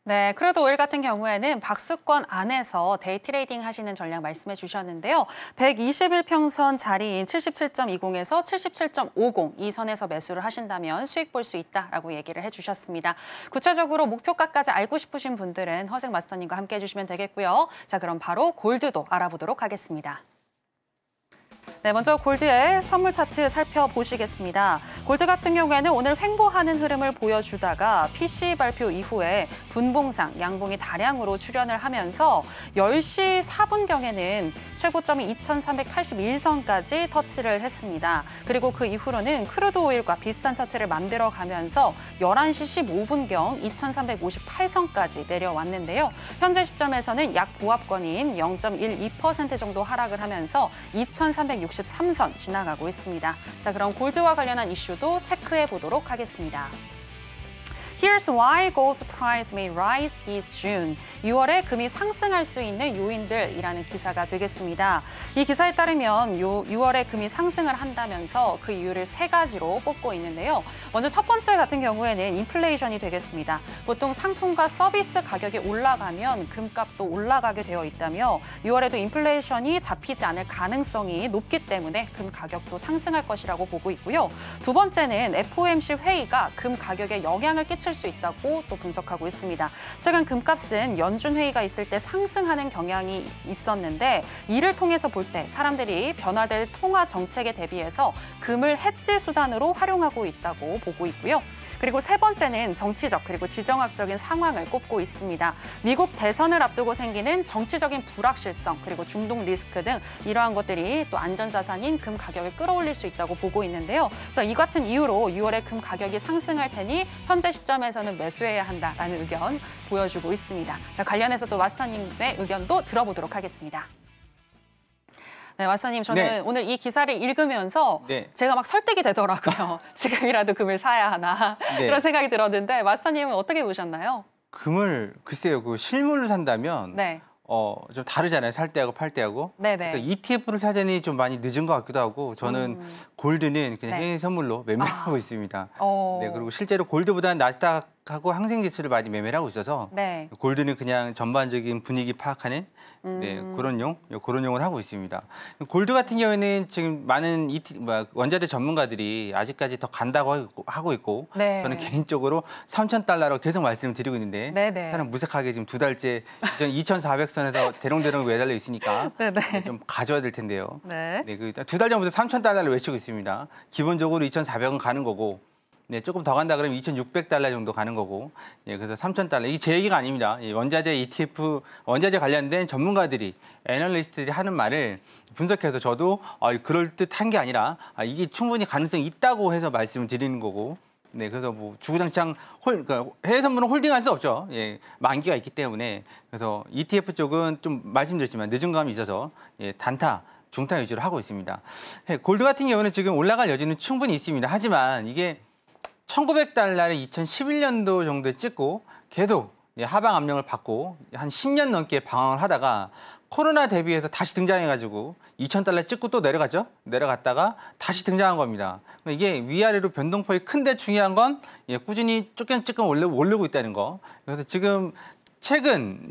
네, 크루드 오일 같은 경우에는 박스권 안에서 데이 트레이딩 하시는 전략 말씀해 주셨는데요. 121평선 자리인 77.20에서 77.50 이 선에서 매수를 하신다면 수익 볼 수 있다라고 얘기를 해주셨습니다. 구체적으로 목표가까지 알고 싶으신 분들은 허생 마스터님과 함께 해주시면 되겠고요. 자, 그럼 바로 골드도 알아보도록 하겠습니다. 네, 먼저 골드의 선물 차트 살펴보시겠습니다. 골드 같은 경우에는 오늘 횡보하는 흐름을 보여주다가 PC 발표 이후에 분봉상, 양봉이 다량으로 출현을 하면서 10시 4분경에는 최고점이 2381선까지 터치를 했습니다. 그리고 그 이후로는 크루드 오일과 비슷한 차트를 만들어가면서 11시 15분경 2358선까지 내려왔는데요. 현재 시점에서는 약 보합권인 0.12% 정도 하락을 하면서 2363선 지나가고 있습니다. 자, 그럼 골드와 관련한 이슈도 체크해 보도록 하겠습니다. Here's why gold's price may rise this June. 6월에 금이 상승할 수 있는 요인들이라는 기사가 되겠습니다. 이 기사에 따르면 6월에 금이 상승을 한다면서 그 이유를 3가지로 꼽고 있는데요. 먼저 첫 번째 같은 경우에는 인플레이션이 되겠습니다. 보통 상품과 서비스 가격이 올라가면 금값도 올라가게 되어 있다며 6월에도 인플레이션이 잡히지 않을 가능성이 높기 때문에 금 가격도 상승할 것이라고 보고 있고요. 두 번째는 FOMC 회의가 금 가격에 영향을 끼칠 수 있다고 또 분석하고 있습니다. 최근 금값은 연준 회의가 있을 때 상승하는 경향이 있었는데 이를 통해서 볼 때 사람들이 변화될 통화 정책에 대비해서 금을 해지 수단으로 활용하고 있다고 보고 있고요. 그리고 세 번째는 정치적 그리고 지정학적인 상황을 꼽고 있습니다. 미국 대선을 앞두고 생기는 정치적인 불확실성 그리고 중동 리스크 등 이러한 것들이 또 안전자산인 금 가격을 끌어올릴 수 있다고 보고 있는데요. 그래서 이 같은 이유로 6월에 금 가격이 상승할 테니 현재 시점에서는 매수해야 한다라는 의견 보여주고 있습니다. 자, 관련해서 또 마스터님의 의견도 들어보도록 하겠습니다. 네, 마스터님, 저는 네. 오늘 이 기사를 읽으면서 네. 제가 막 설득이 되더라고요. 지금이라도 금을 사야 하나 네. 그런 생각이 들었는데 마스터님은 어떻게 보셨나요? 금을 글쎄요, 그 실물로 산다면 네, 좀 다르잖아요. 살 때하고 팔 때하고. 네네. 그러니까 ETF를 사자니 좀 많이 늦은 것 같기도 하고 저는 골드는 그냥 네. 해외 선물로 매매하고 있습니다. 네, 그리고 실제로 골드보다는 나스닥하고 항생지수를 많이 매매를 하고 있어서 네. 골드는 그냥 전반적인 분위기 파악하는 네, 그런 용을 하고 있습니다. 골드 같은 경우에는 지금 많은 원자재 전문가들이 아직까지 더 간다고 하고 있고 네. 저는 개인적으로 3,000달러로 계속 말씀을 드리고 있는데 네네. 사람 무색하게 지금 2달째 2,400선에서 대롱대롱 매달려 있으니까 네네. 좀 가져야 될 텐데요. 네. 네, 그 2달 전부터 3,000달러를 외치고 있습니다. 기본적으로 2,400은 가는 거고 네, 조금 더 간다 그러면 2,600달러 정도 가는 거고, 예, 그래서 3,000달러. 이게 제 얘기가 아닙니다. 이 원자재 ETF, 원자재 관련된 전문가들이, 애널리스트들이 하는 말을 분석해서 저도 그럴 듯한 게 아니라 이게 충분히 가능성이 있다고 해서 말씀을 드리는 거고, 네, 그래서 뭐 주구장창 그러니까 해외 선물은 홀딩할 수 없죠. 예, 만기가 있기 때문에 그래서 ETF 쪽은 좀 말씀드렸지만 늦은 감이 있어서 예, 단타. 중타 위주로 하고 있습니다. 골드 같은 경우는 지금 올라갈 여지는 충분히 있습니다. 하지만 이게 1,900달러를 2011년도 정도에 찍고 계속 하방 압력을 받고 한 10년 넘게 방황을 하다가 코로나 대비해서 다시 등장해가지고 2,000달러 찍고 또 내려갔죠. 내려갔다가 다시 등장한 겁니다. 이게 위아래로 변동폭이 큰데 중요한 건 꾸준히 조금씩 오르고 있다는 거. 그래서 지금 최근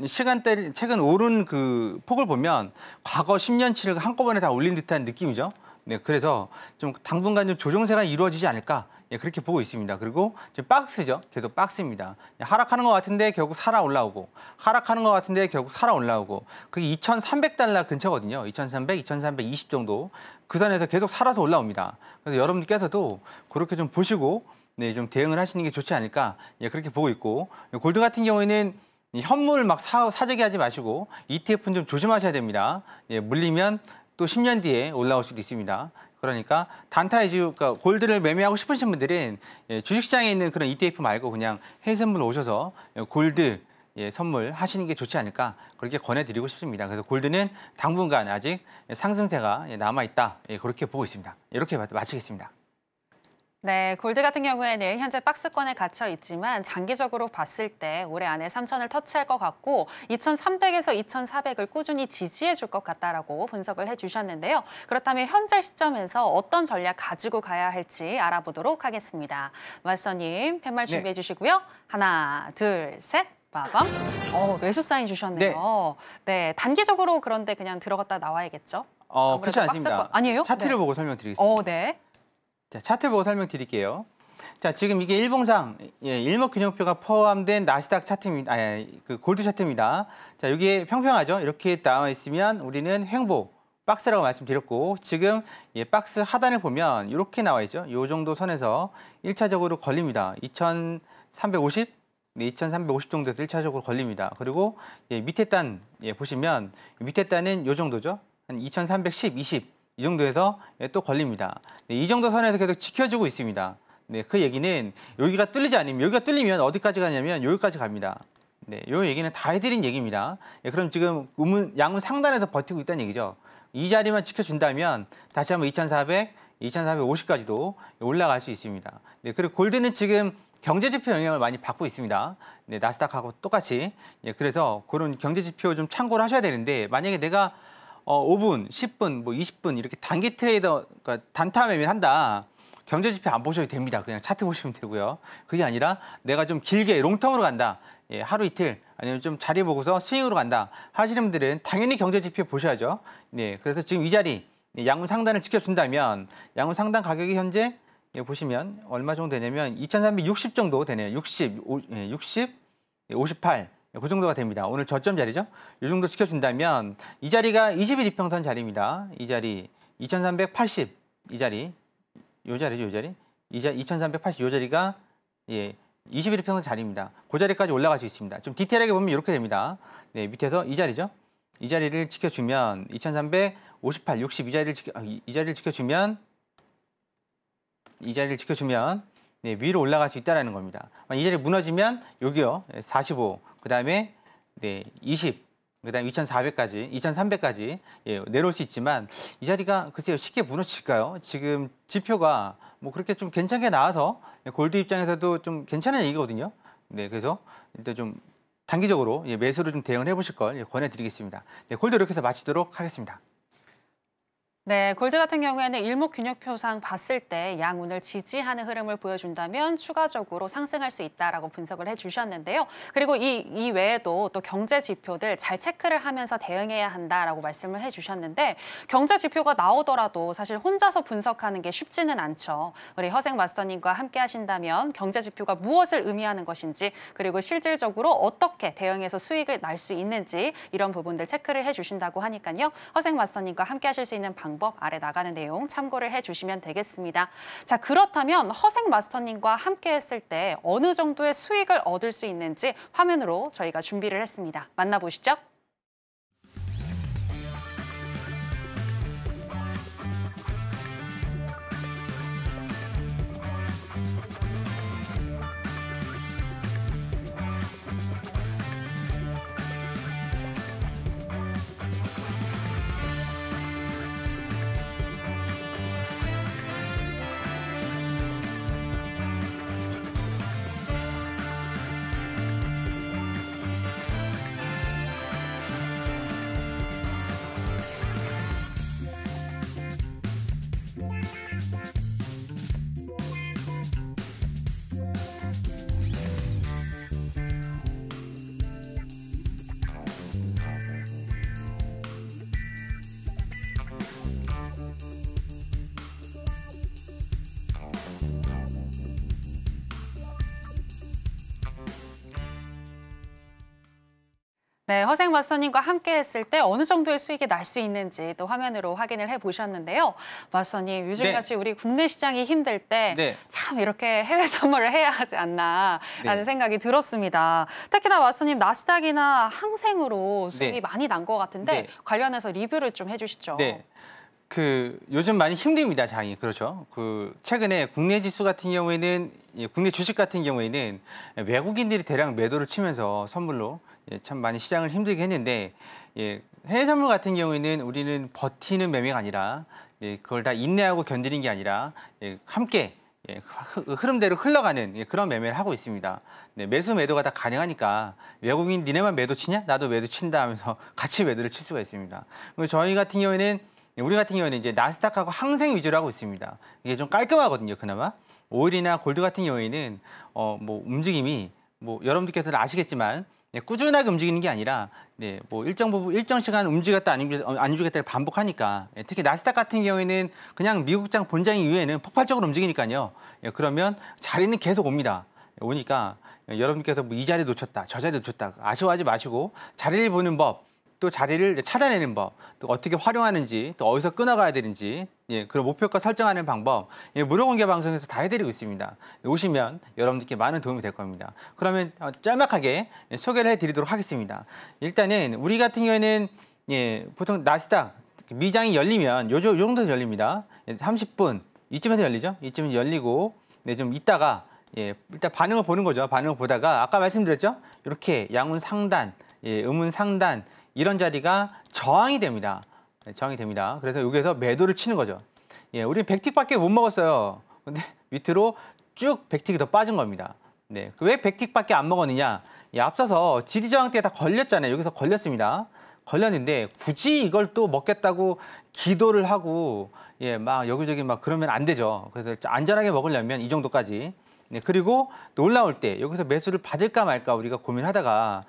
오른 그 폭을 보면 과거 10년치를 한꺼번에 다 올린 듯한 느낌이죠. 네, 그래서 좀 당분간 좀 조정세가 이루어지지 않을까 그렇게 보고 있습니다. 그리고 지금 박스죠. 계속 박스입니다. 하락하는 것 같은데 결국 살아 올라오고 하락하는 것 같은데 결국 살아 올라오고 그게 2,300달러 근처거든요. 2,300, 2,320 정도 그 선에서 계속 살아서 올라옵니다. 그래서 여러분께서도 그렇게 좀 보시고 네, 좀 대응을 하시는 게 좋지 않을까 그렇게 보고 있고 골드 같은 경우에는 현물 막 사재기 하지 마시고 ETF는 좀 조심하셔야 됩니다. 물리면 또 10년 뒤에 올라올 수도 있습니다. 그러니까 단타 위주, 그러니까 골드를 매매하고 싶으신 분들은 주식시장에 있는 그런 ETF 말고 그냥 해외선물 오셔서 골드 선물하시는 게 좋지 않을까 그렇게 권해드리고 싶습니다. 그래서 골드는 당분간 아직 상승세가 남아있다 그렇게 보고 있습니다. 이렇게 마치겠습니다. 네, 골드 같은 경우에는 현재 박스권에 갇혀 있지만 장기적으로 봤을 때 올해 안에 3,000을 터치할 것 같고 2,300에서 2,400을 꾸준히 지지해 줄 것 같다라고 분석을 해주셨는데요. 그렇다면 현재 시점에서 어떤 전략 가지고 가야 할지 알아보도록 하겠습니다. 마스터님, 팻말 준비해 주시고요. 하나, 둘, 셋. 빠밤. 매수 사인 주셨네요. 네, 단기적으로 그런데 그냥 들어갔다 나와야겠죠? 그렇지 않습니다. 아니에요? 차트를 보고 설명드리겠습니다. 네. 자, 차트 보고 설명드릴게요. 자, 지금 이게 일봉상 일목균형표가 포함된 나스닥 차트입니다. 그 골드 차트입니다. 자, 여기에 평평하죠? 이렇게 나와 있으면 우리는 횡보 박스라고 말씀드렸고 지금 박스 하단을 보면 이렇게 나와 있죠. 이 정도 선에서 1차적으로 걸립니다. 2,350? 네, 2,350 정도에서 1차적으로 걸립니다. 그리고 밑에 단 보시면 밑에 단은 이 정도죠. 한 2,310, 20 이 정도에서 또 걸립니다. 네, 이 정도 선에서 계속 지켜주고 있습니다. 네, 그 얘기는 여기가 뚫리지 않으면 여기가 뚫리면 어디까지 가냐면 여기까지 갑니다. 네, 이 얘기는 다 해드린 얘기입니다. 네, 그럼 지금 양은 상단에서 버티고 있다는 얘기죠. 이 자리만 지켜준다면 다시 한번 2,400, 2,450까지도 올라갈 수 있습니다. 네, 그리고 골드는 지금 경제지표 영향을 많이 받고 있습니다. 네, 나스닥하고 똑같이. 네, 그래서 그런 경제지표 좀 참고를 하셔야 되는데 만약에 내가 5분, 10분, 뭐 20분 이렇게 단기 트레이더, 그러니까 단타 매매를 한다. 경제지표 안 보셔도 됩니다. 그냥 차트 보시면 되고요. 그게 아니라 내가 좀 길게 롱텀으로 간다. 하루 이틀 아니면 좀 자리 보고서 스윙으로 간다. 하시는 분들은 당연히 경제지표 보셔야죠. 네, 그래서 지금 이 자리 양ун 상단을 지켜준다면 양운 상단 가격이 현재 보시면 얼마 정도 되냐면 2,360 정도 되네요. 60, 58. 그 정도가 됩니다. 오늘 저점 자리죠. 이 정도 지켜준다면 이 자리가 20일 이평선 자리입니다. 이 자리 2,380 이 자리 이 자리죠. 이 자리 2,380 이 자리가 21일 이평선 자리입니다. 그 자리까지 올라갈 수 있습니다. 좀 디테일하게 보면 이렇게 됩니다. 네, 밑에서 이 자리죠. 이 자리를 지켜주면 2,358, 60 이 자리를 지켜주면 네, 위로 올라갈 수 있다는 겁니다. 이 자리 무너지면 여기요 45, 그 다음에 20, 그 다음에 2,400까지, 2,300까지 내려올 수 있지만 이 자리가 글쎄요 쉽게 무너질까요? 지금 지표가 뭐 그렇게 좀 괜찮게 나와서 골드 입장에서도 좀 괜찮은 얘기거든요. 네, 그래서 일단 좀 단기적으로 매수로 좀 대응을 해보실 걸 권해드리겠습니다. 네, 골드 이렇게 해서 마치도록 하겠습니다. 네, 골드 같은 경우에는 일목균형표상 봤을 때 양운을 지지하는 흐름을 보여준다면 추가적으로 상승할 수 있다라고 분석을 해주셨는데요. 그리고 이 외에도 또 경제 지표들 잘 체크를 하면서 대응해야 한다라고 말씀을 해주셨는데 경제 지표가 나오더라도 사실 혼자서 분석하는 게 쉽지는 않죠. 우리 허생 마스터님과 함께 하신다면 경제 지표가 무엇을 의미하는 것인지 그리고 실질적으로 어떻게 대응해서 수익을 날 수 있는지 이런 부분들 체크를 해주신다고 하니까요. 허생 마스터님과 함께 하실 수 있는 방법 아래 나가는 내용 참고를 해주시면 되겠습니다. 자, 그렇다면 허생 마스터님과 함께 했을 때 어느 정도의 수익을 얻을 수 있는지 화면으로 저희가 준비를 했습니다. 만나보시죠. 네, 허생 마스터님과 함께 했을 때 어느 정도의 수익이 날 수 있는지 또 화면으로 확인을 해보셨는데요. 마스터님, 요즘같이 우리 국내 시장이 힘들 때 참 이렇게 해외 선물을 해야 하지 않나라는 생각이 들었습니다. 특히나 마스터님, 나스닥이나 항생으로 수익이 많이 난 것 같은데 관련해서 리뷰를 좀 해주시죠. 네. 요즘 많이 힘듭니다, 장이. 그렇죠. 최근에 국내 지수 같은 경우에는 국내 주식 같은 경우에는 외국인들이 대량 매도를 치면서 선물로 참 많이 시장을 힘들게 했는데 해외 선물 같은 경우에는 우리는 버티는 매매가 아니라 그걸 다 인내하고 견디는 게 아니라 함께 흐름대로 흘러가는 그런 매매를 하고 있습니다. 매수 매도가 다 가능하니까 외국인 니네만 매도 치냐? 나도 매도 친다 하면서 같이 매도를 칠 수가 있습니다. 우리 같은 경우에는 이제 나스닥하고 항생 위주로 하고 있습니다. 이게 좀 깔끔하거든요, 그나마. 오일이나 골드 같은 경우에는 뭐 움직임이 뭐 여러분들께서는 아시겠지만 꾸준하게 움직이는 게 아니라 뭐 일정 시간 움직였다 안 움직였다를 반복하니까 특히 나스닥 같은 경우에는 그냥 미국장 본장 이후에는 폭발적으로 움직이니까요. 그러면 자리는 계속 옵니다. 오니까 여러분께서 뭐 이 자리 놓쳤다, 저 자리 놓쳤다 아쉬워하지 마시고 자리를 보는 법, 또 자리를 찾아내는 법, 또 어떻게 활용하는지, 또 어디서 끊어가야 되는지, 그런 목표가 설정하는 방법, 무료 공개 방송에서 다 해드리고 있습니다. 오시면 여러분들께 많은 도움이 될 겁니다. 그러면 짤막하게 소개를 해드리도록 하겠습니다. 일단은 우리 같은 경우에는 보통 나스닥 미장이 열리면 요 정도 열립니다. 30분 이쯤에서 열리죠. 이쯤에 열리고 좀 있다가 일단 반응을 보는 거죠. 반응을 보다가 아까 말씀드렸죠. 이렇게 양운 상단, 음운 상단 이런 자리가 저항이 됩니다. 저항이 됩니다. 그래서 여기에서 매도를 치는 거죠. 우리는 100틱밖에 못 먹었어요. 근데 밑으로 쭉 100틱이 더 빠진 겁니다. 왜 100틱밖에 안 먹었느냐? 앞서서 지지저항 때에 다 걸렸잖아요. 여기서 걸렸습니다. 걸렸는데 굳이 이걸 또 먹겠다고 기도를 하고 막 여기저기 막 그러면 안 되죠. 그래서 안전하게 먹으려면 이 정도까지. 그리고 또 올라올 때 여기서 매수를 받을까 말까 우리가 고민하다가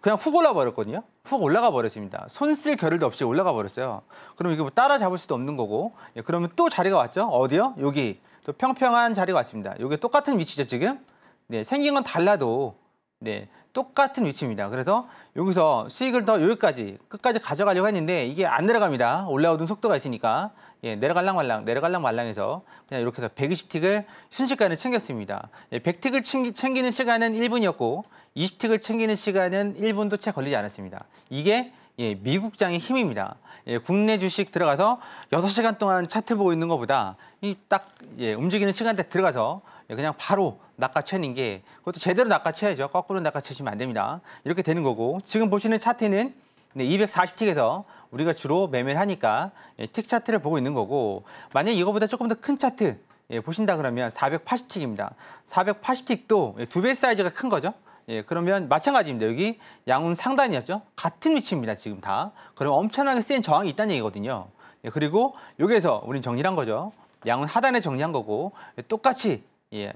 그냥 훅 올라가 버렸거든요. 훅 올라가 버렸습니다. 손 쓸 겨를도 없이 올라가 버렸어요. 그럼 이거 뭐 따라잡을 수도 없는 거고 그러면 또 자리가 왔죠. 어디요? 여기 또 평평한 자리가 왔습니다. 여기 똑같은 위치죠 지금. 생긴 건 달라도 똑같은 위치입니다. 그래서 여기서 수익을 더 여기까지 끝까지 가져가려고 했는데 이게 안 내려갑니다. 올라오던 속도가 있으니까 내려갈랑 말랑해서 그냥 이렇게 해서 120틱을 순식간에 챙겼습니다. 100틱을 챙기는 시간은 1분이었고 20틱을 챙기는 시간은 1분도 채 걸리지 않았습니다. 이게 미국장의 힘입니다. 국내 주식 들어가서 6시간 동안 차트 보고 있는 것보다 딱 움직이는 시간대 들어가서 그냥 바로 낚아채는 게 그것도 제대로 낚아채야죠. 거꾸로 낚아채시면 안 됩니다. 이렇게 되는 거고 지금 보시는 차트는 240틱에서 우리가 주로 매매를 하니까 틱 차트를 보고 있는 거고 만약에 이거보다 조금 더 큰 차트 보신다 그러면 480틱입니다. 480틱도 2배 사이즈가 큰 거죠. 그러면 마찬가지입니다. 여기 양운 상단이었죠. 같은 위치입니다. 지금 다. 그럼 엄청나게 센 저항이 있다는 얘기거든요. 그리고 여기에서 우린 정리를 한 거죠. 양운 하단에 정리한 거고 똑같이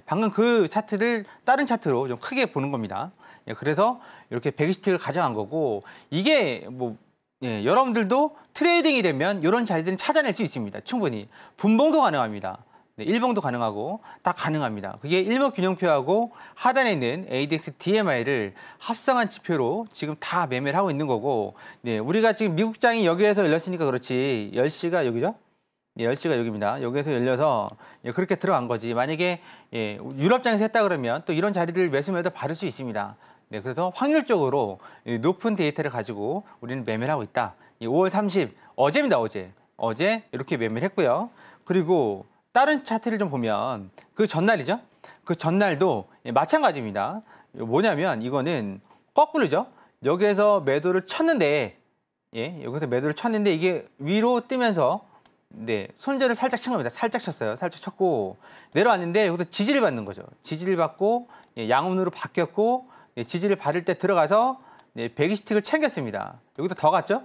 방금 그 차트를 다른 차트로 좀 크게 보는 겁니다. 그래서 이렇게 120틱을 가져간 거고 이게 뭐 여러분들도 트레이딩이 되면 이런 자리들은 찾아낼 수 있습니다. 충분히. 분봉도 가능합니다. 일봉도 가능하고 다 가능합니다. 그게 일목균형표하고 하단에 있는 ADX DMI를 합성한 지표로 지금 다 매매를 하고 있는 거고 우리가 지금 미국장이 여기에서 열렸으니까 그렇지 10시가 여기죠? 10시가 여기입니다. 여기에서 열려서 그렇게 들어간 거지. 만약에 유럽장에서 했다 그러면 또 이런 자리를 매수매도 받을 수 있습니다. 그래서 확률적으로 높은 데이터를 가지고 우리는 매매를 하고 있다. 5월 30, 어제입니다. 어제 이렇게 매매를 했고요. 그리고 다른 차트를 좀 보면 그 전날이죠. 그 전날도 마찬가지입니다. 뭐냐면 이거는 거꾸로죠. 여기에서 매도를 쳤는데 여기서 매도를 쳤는데 이게 위로 뜨면서 손절을 살짝 친 겁니다. 살짝 쳤어요. 살짝 쳤고 내려왔는데 여기서 지지를 받는 거죠. 지지를 받고 양운으로 바뀌었고 지지를 받을 때 들어가서 120틱을 챙겼습니다. 여기도 더 갔죠?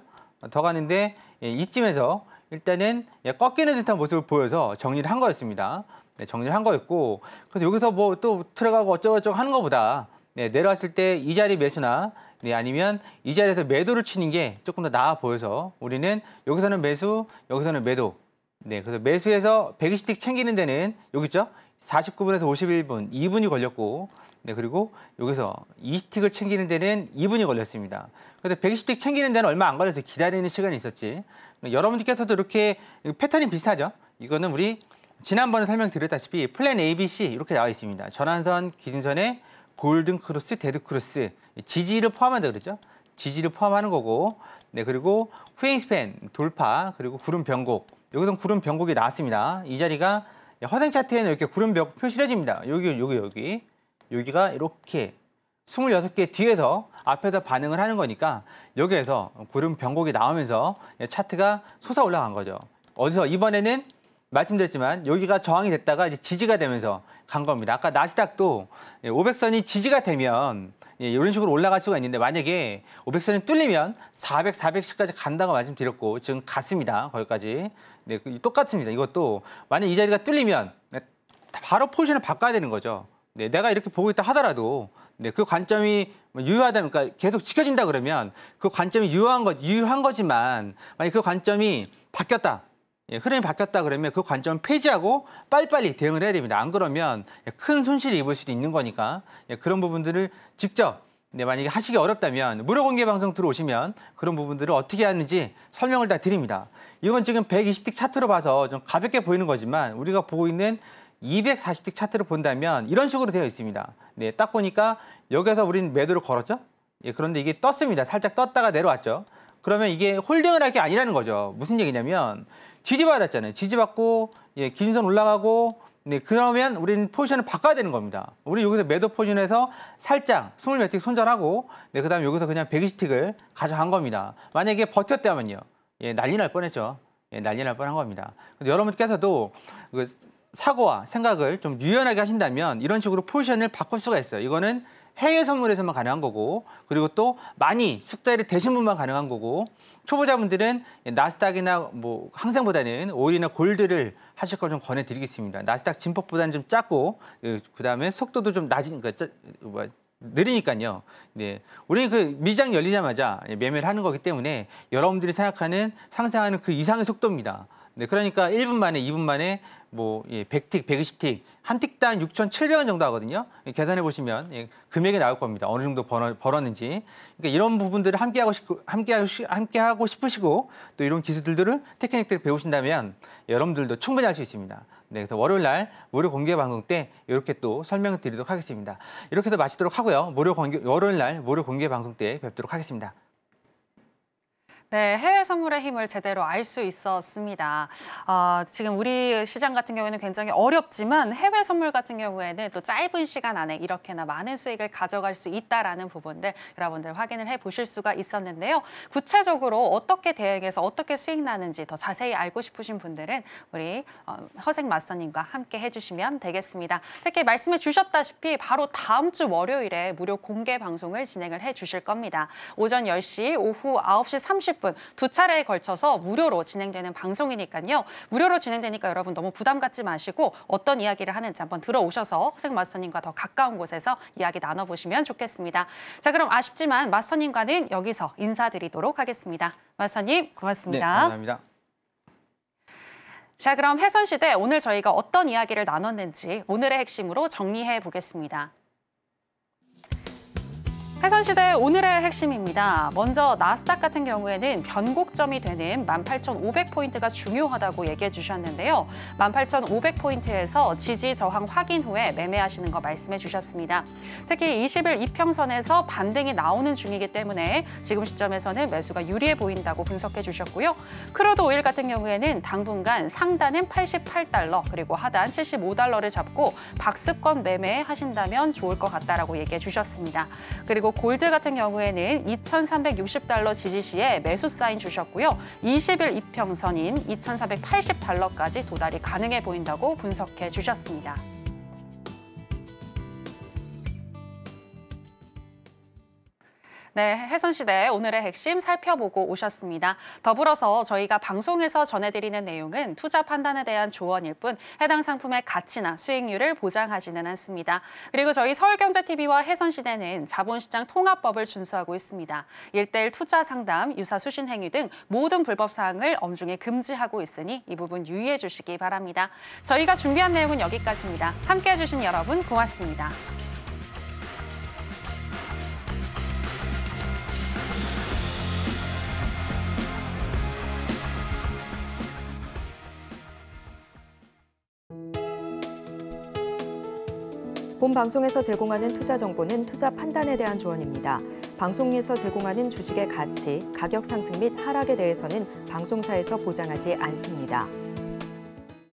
더 갔는데 이쯤에서 일단은 꺾이는 듯한 모습을 보여서 정리를 한 거였습니다. 정리를 한 거였고 그래서 여기서 뭐 또 들어가고 어쩌고저쩌고 하는 것보다 내려왔을 때 이 자리 매수나 아니면 이 자리에서 매도를 치는 게 조금 더 나아 보여서 우리는 여기서는 매수, 여기서는 매도. 그래서 매수해서 120틱 챙기는 데는 여기 있죠? 49분에서 51분, 2분이 걸렸고 그리고 여기서 20틱을 챙기는 데는 2분이 걸렸습니다. 그래서 120틱 챙기는 데는 얼마 안 걸려서 기다리는 시간이 있었지. 여러분들께서도 이렇게 패턴이 비슷하죠? 이거는 우리 지난번에 설명드렸다시피 플랜 ABC 이렇게 나와 있습니다. 전환선, 기준선에 골든 크로스, 데드 크로스, 지지를 포함한다 그랬죠? 지지를 포함하는 거고 그리고 후행 스팬, 돌파, 그리고 구름 변곡. 여기서 구름 변곡이 나왔습니다. 이 자리가 허생 차트에는 이렇게 구름벽 표시를 해줍니다. 여기가 이렇게 26개 뒤에서 앞에서 반응을 하는 거니까 여기에서 구름 변곡이 나오면서 차트가 솟아 올라간 거죠. 어디서 이번에는 말씀드렸지만 여기가 저항이 됐다가 이제 지지가 되면서 간 겁니다. 아까 나스닥도 500선이 지지가 되면 이런 식으로 올라갈 수가 있는데 만약에 500선이 뚫리면 400, 410까지 간다고 말씀드렸고 지금 갔습니다. 거기까지. 네, 똑같습니다. 이것도 만약 이 자리가 뚫리면 바로 포지션을 바꿔야 되는 거죠. 네, 내가 이렇게 보고 있다 하더라도 네, 그 관점이 유효하다면, 그러니까 계속 지켜진다 그러면 그 관점이 유효한 거지만 만약 그 관점이 바뀌었다. 예, 흐름이 바뀌었다 그러면 그 관점을 폐지하고 빨리빨리 대응을 해야 됩니다. 안 그러면 큰 손실을 입을 수도 있는 거니까 그런 부분들을 직접 만약에 하시기 어렵다면 무료 공개 방송 들어오시면 그런 부분들을 어떻게 하는지 설명을 다 드립니다. 이건 지금 120틱 차트로 봐서 좀 가볍게 보이는 거지만 우리가 보고 있는 240틱 차트를 본다면 이런 식으로 되어 있습니다. 네, 딱 보니까 여기서 우리는 매도를 걸었죠. 예, 그런데 이게 떴습니다. 살짝 떴다가 내려왔죠. 그러면 이게 홀딩을 할 게 아니라는 거죠. 무슨 얘기냐면 지지받았잖아요. 지지받고 기준선 올라가고 그러면 우리는 포지션을 바꿔야 되는 겁니다. 우리 여기서 매도 포지션에서 살짝 20몇 틱 손절하고 그다음에 여기서 그냥 120틱을 가져간 겁니다. 만약에 버텼다면요. 난리 날 뻔했죠. 난리 날 뻔한 겁니다. 근데 여러분께서도 그 사고와 생각을 좀 유연하게 하신다면 이런 식으로 포지션을 바꿀 수가 있어요. 이거는 해외 선물에서만 가능한 거고 그리고 또 많이 숙달이 되신 분만 가능한 거고 초보자분들은 나스닥이나 뭐 항생보다는 오일이나 골드를 하실 걸 좀 권해드리겠습니다. 나스닥 진폭보다는 좀 작고 그다음에 속도도 좀 낮으니까 느리니까요. 네, 우리는 그 미장 열리자마자 매매를 하는 거기 때문에 여러분들이 생각하는 상상하는 그 이상의 속도입니다. 네, 그러니까 1분 만에, 2분 만에 뭐 100틱, 120틱, 한 틱당 6,700원 정도 하거든요. 계산해 보시면 금액이 나올 겁니다. 어느 정도 벌었는지. 그러니까 이런 부분들을 함께하고 싶으시고 또 이런 기술들을 테크닉들을 배우신다면 여러분들도 충분히 할 수 있습니다. 네, 그래서 월요일 날 무료 공개 방송 때 이렇게 또 설명을 드리도록 하겠습니다. 이렇게 해서 마치도록 하고요. 월요일 날 무료 공개 방송 때 뵙도록 하겠습니다. 네, 해외 선물의 힘을 제대로 알 수 있었습니다. 지금 우리 시장 같은 경우에는 굉장히 어렵지만 해외 선물 같은 경우에는 또 짧은 시간 안에 이렇게나 많은 수익을 가져갈 수 있다라는 부분들 여러분들 확인을 해보실 수가 있었는데요. 구체적으로 어떻게 대응해서 어떻게 수익 나는지 더 자세히 알고 싶으신 분들은 우리 허생 마스터님과 함께 해주시면 되겠습니다. 특히 말씀해 주셨다시피 바로 다음 주 월요일에 무료 공개 방송을 진행을 해주실 겁니다. 오전 10시, 오후 9시 30분 두 차례에 걸쳐서 무료로 진행되는 방송이니까요. 무료로 진행되니까 여러분 너무 부담 갖지 마시고 어떤 이야기를 하는지 한번 들어오셔서 허생 마스터님과 더 가까운 곳에서 이야기 나눠보시면 좋겠습니다. 자, 그럼 아쉽지만 마스터님과는 여기서 인사드리도록 하겠습니다. 마스터님 고맙습니다. 네, 감사합니다. 자, 그럼 해선시대 오늘 저희가 어떤 이야기를 나눴는지 오늘의 핵심으로 정리해 보겠습니다. 해선시대 오늘의 핵심입니다. 먼저 나스닥 같은 경우에는 변곡점이 되는 18,500포인트가 중요하다고 얘기해 주셨는데요. 18,500포인트에서 지지 저항 확인 후에 매매하시는 거 말씀해 주셨습니다. 특히 20일 이평선에서 반등이 나오는 중이기 때문에 지금 시점에서는 매수가 유리해 보인다고 분석해 주셨고요. 크루드 오일 같은 경우에는 당분간 상단은 88달러 그리고 하단 75달러를 잡고 박스권 매매하신다면 좋을 것 같다라고 얘기해 주셨습니다. 그리고 골드 같은 경우에는 2,360달러 지지 시에 매수 사인 주셨고요. 20일 이평선인 2,480달러까지 도달이 가능해 보인다고 분석해 주셨습니다. 네, 해선시대 오늘의 핵심 살펴보고 오셨습니다. 더불어서 저희가 방송에서 전해드리는 내용은 투자 판단에 대한 조언일 뿐 해당 상품의 가치나 수익률을 보장하지는 않습니다. 그리고 저희 서울경제TV와 해선시대는 자본시장 통합법을 준수하고 있습니다. 1:1 투자 상담, 유사 수신 행위 등 모든 불법 사항을 엄중히 금지하고 있으니 이 부분 유의해 주시기 바랍니다. 저희가 준비한 내용은 여기까지입니다. 함께해 주신 여러분 고맙습니다. 본 방송에서 제공하는 투자 정보는 투자 판단에 대한 조언입니다. 방송에서 제공하는 주식의 가치, 가격 상승 및 하락에 대해서는 방송사에서 보장하지 않습니다.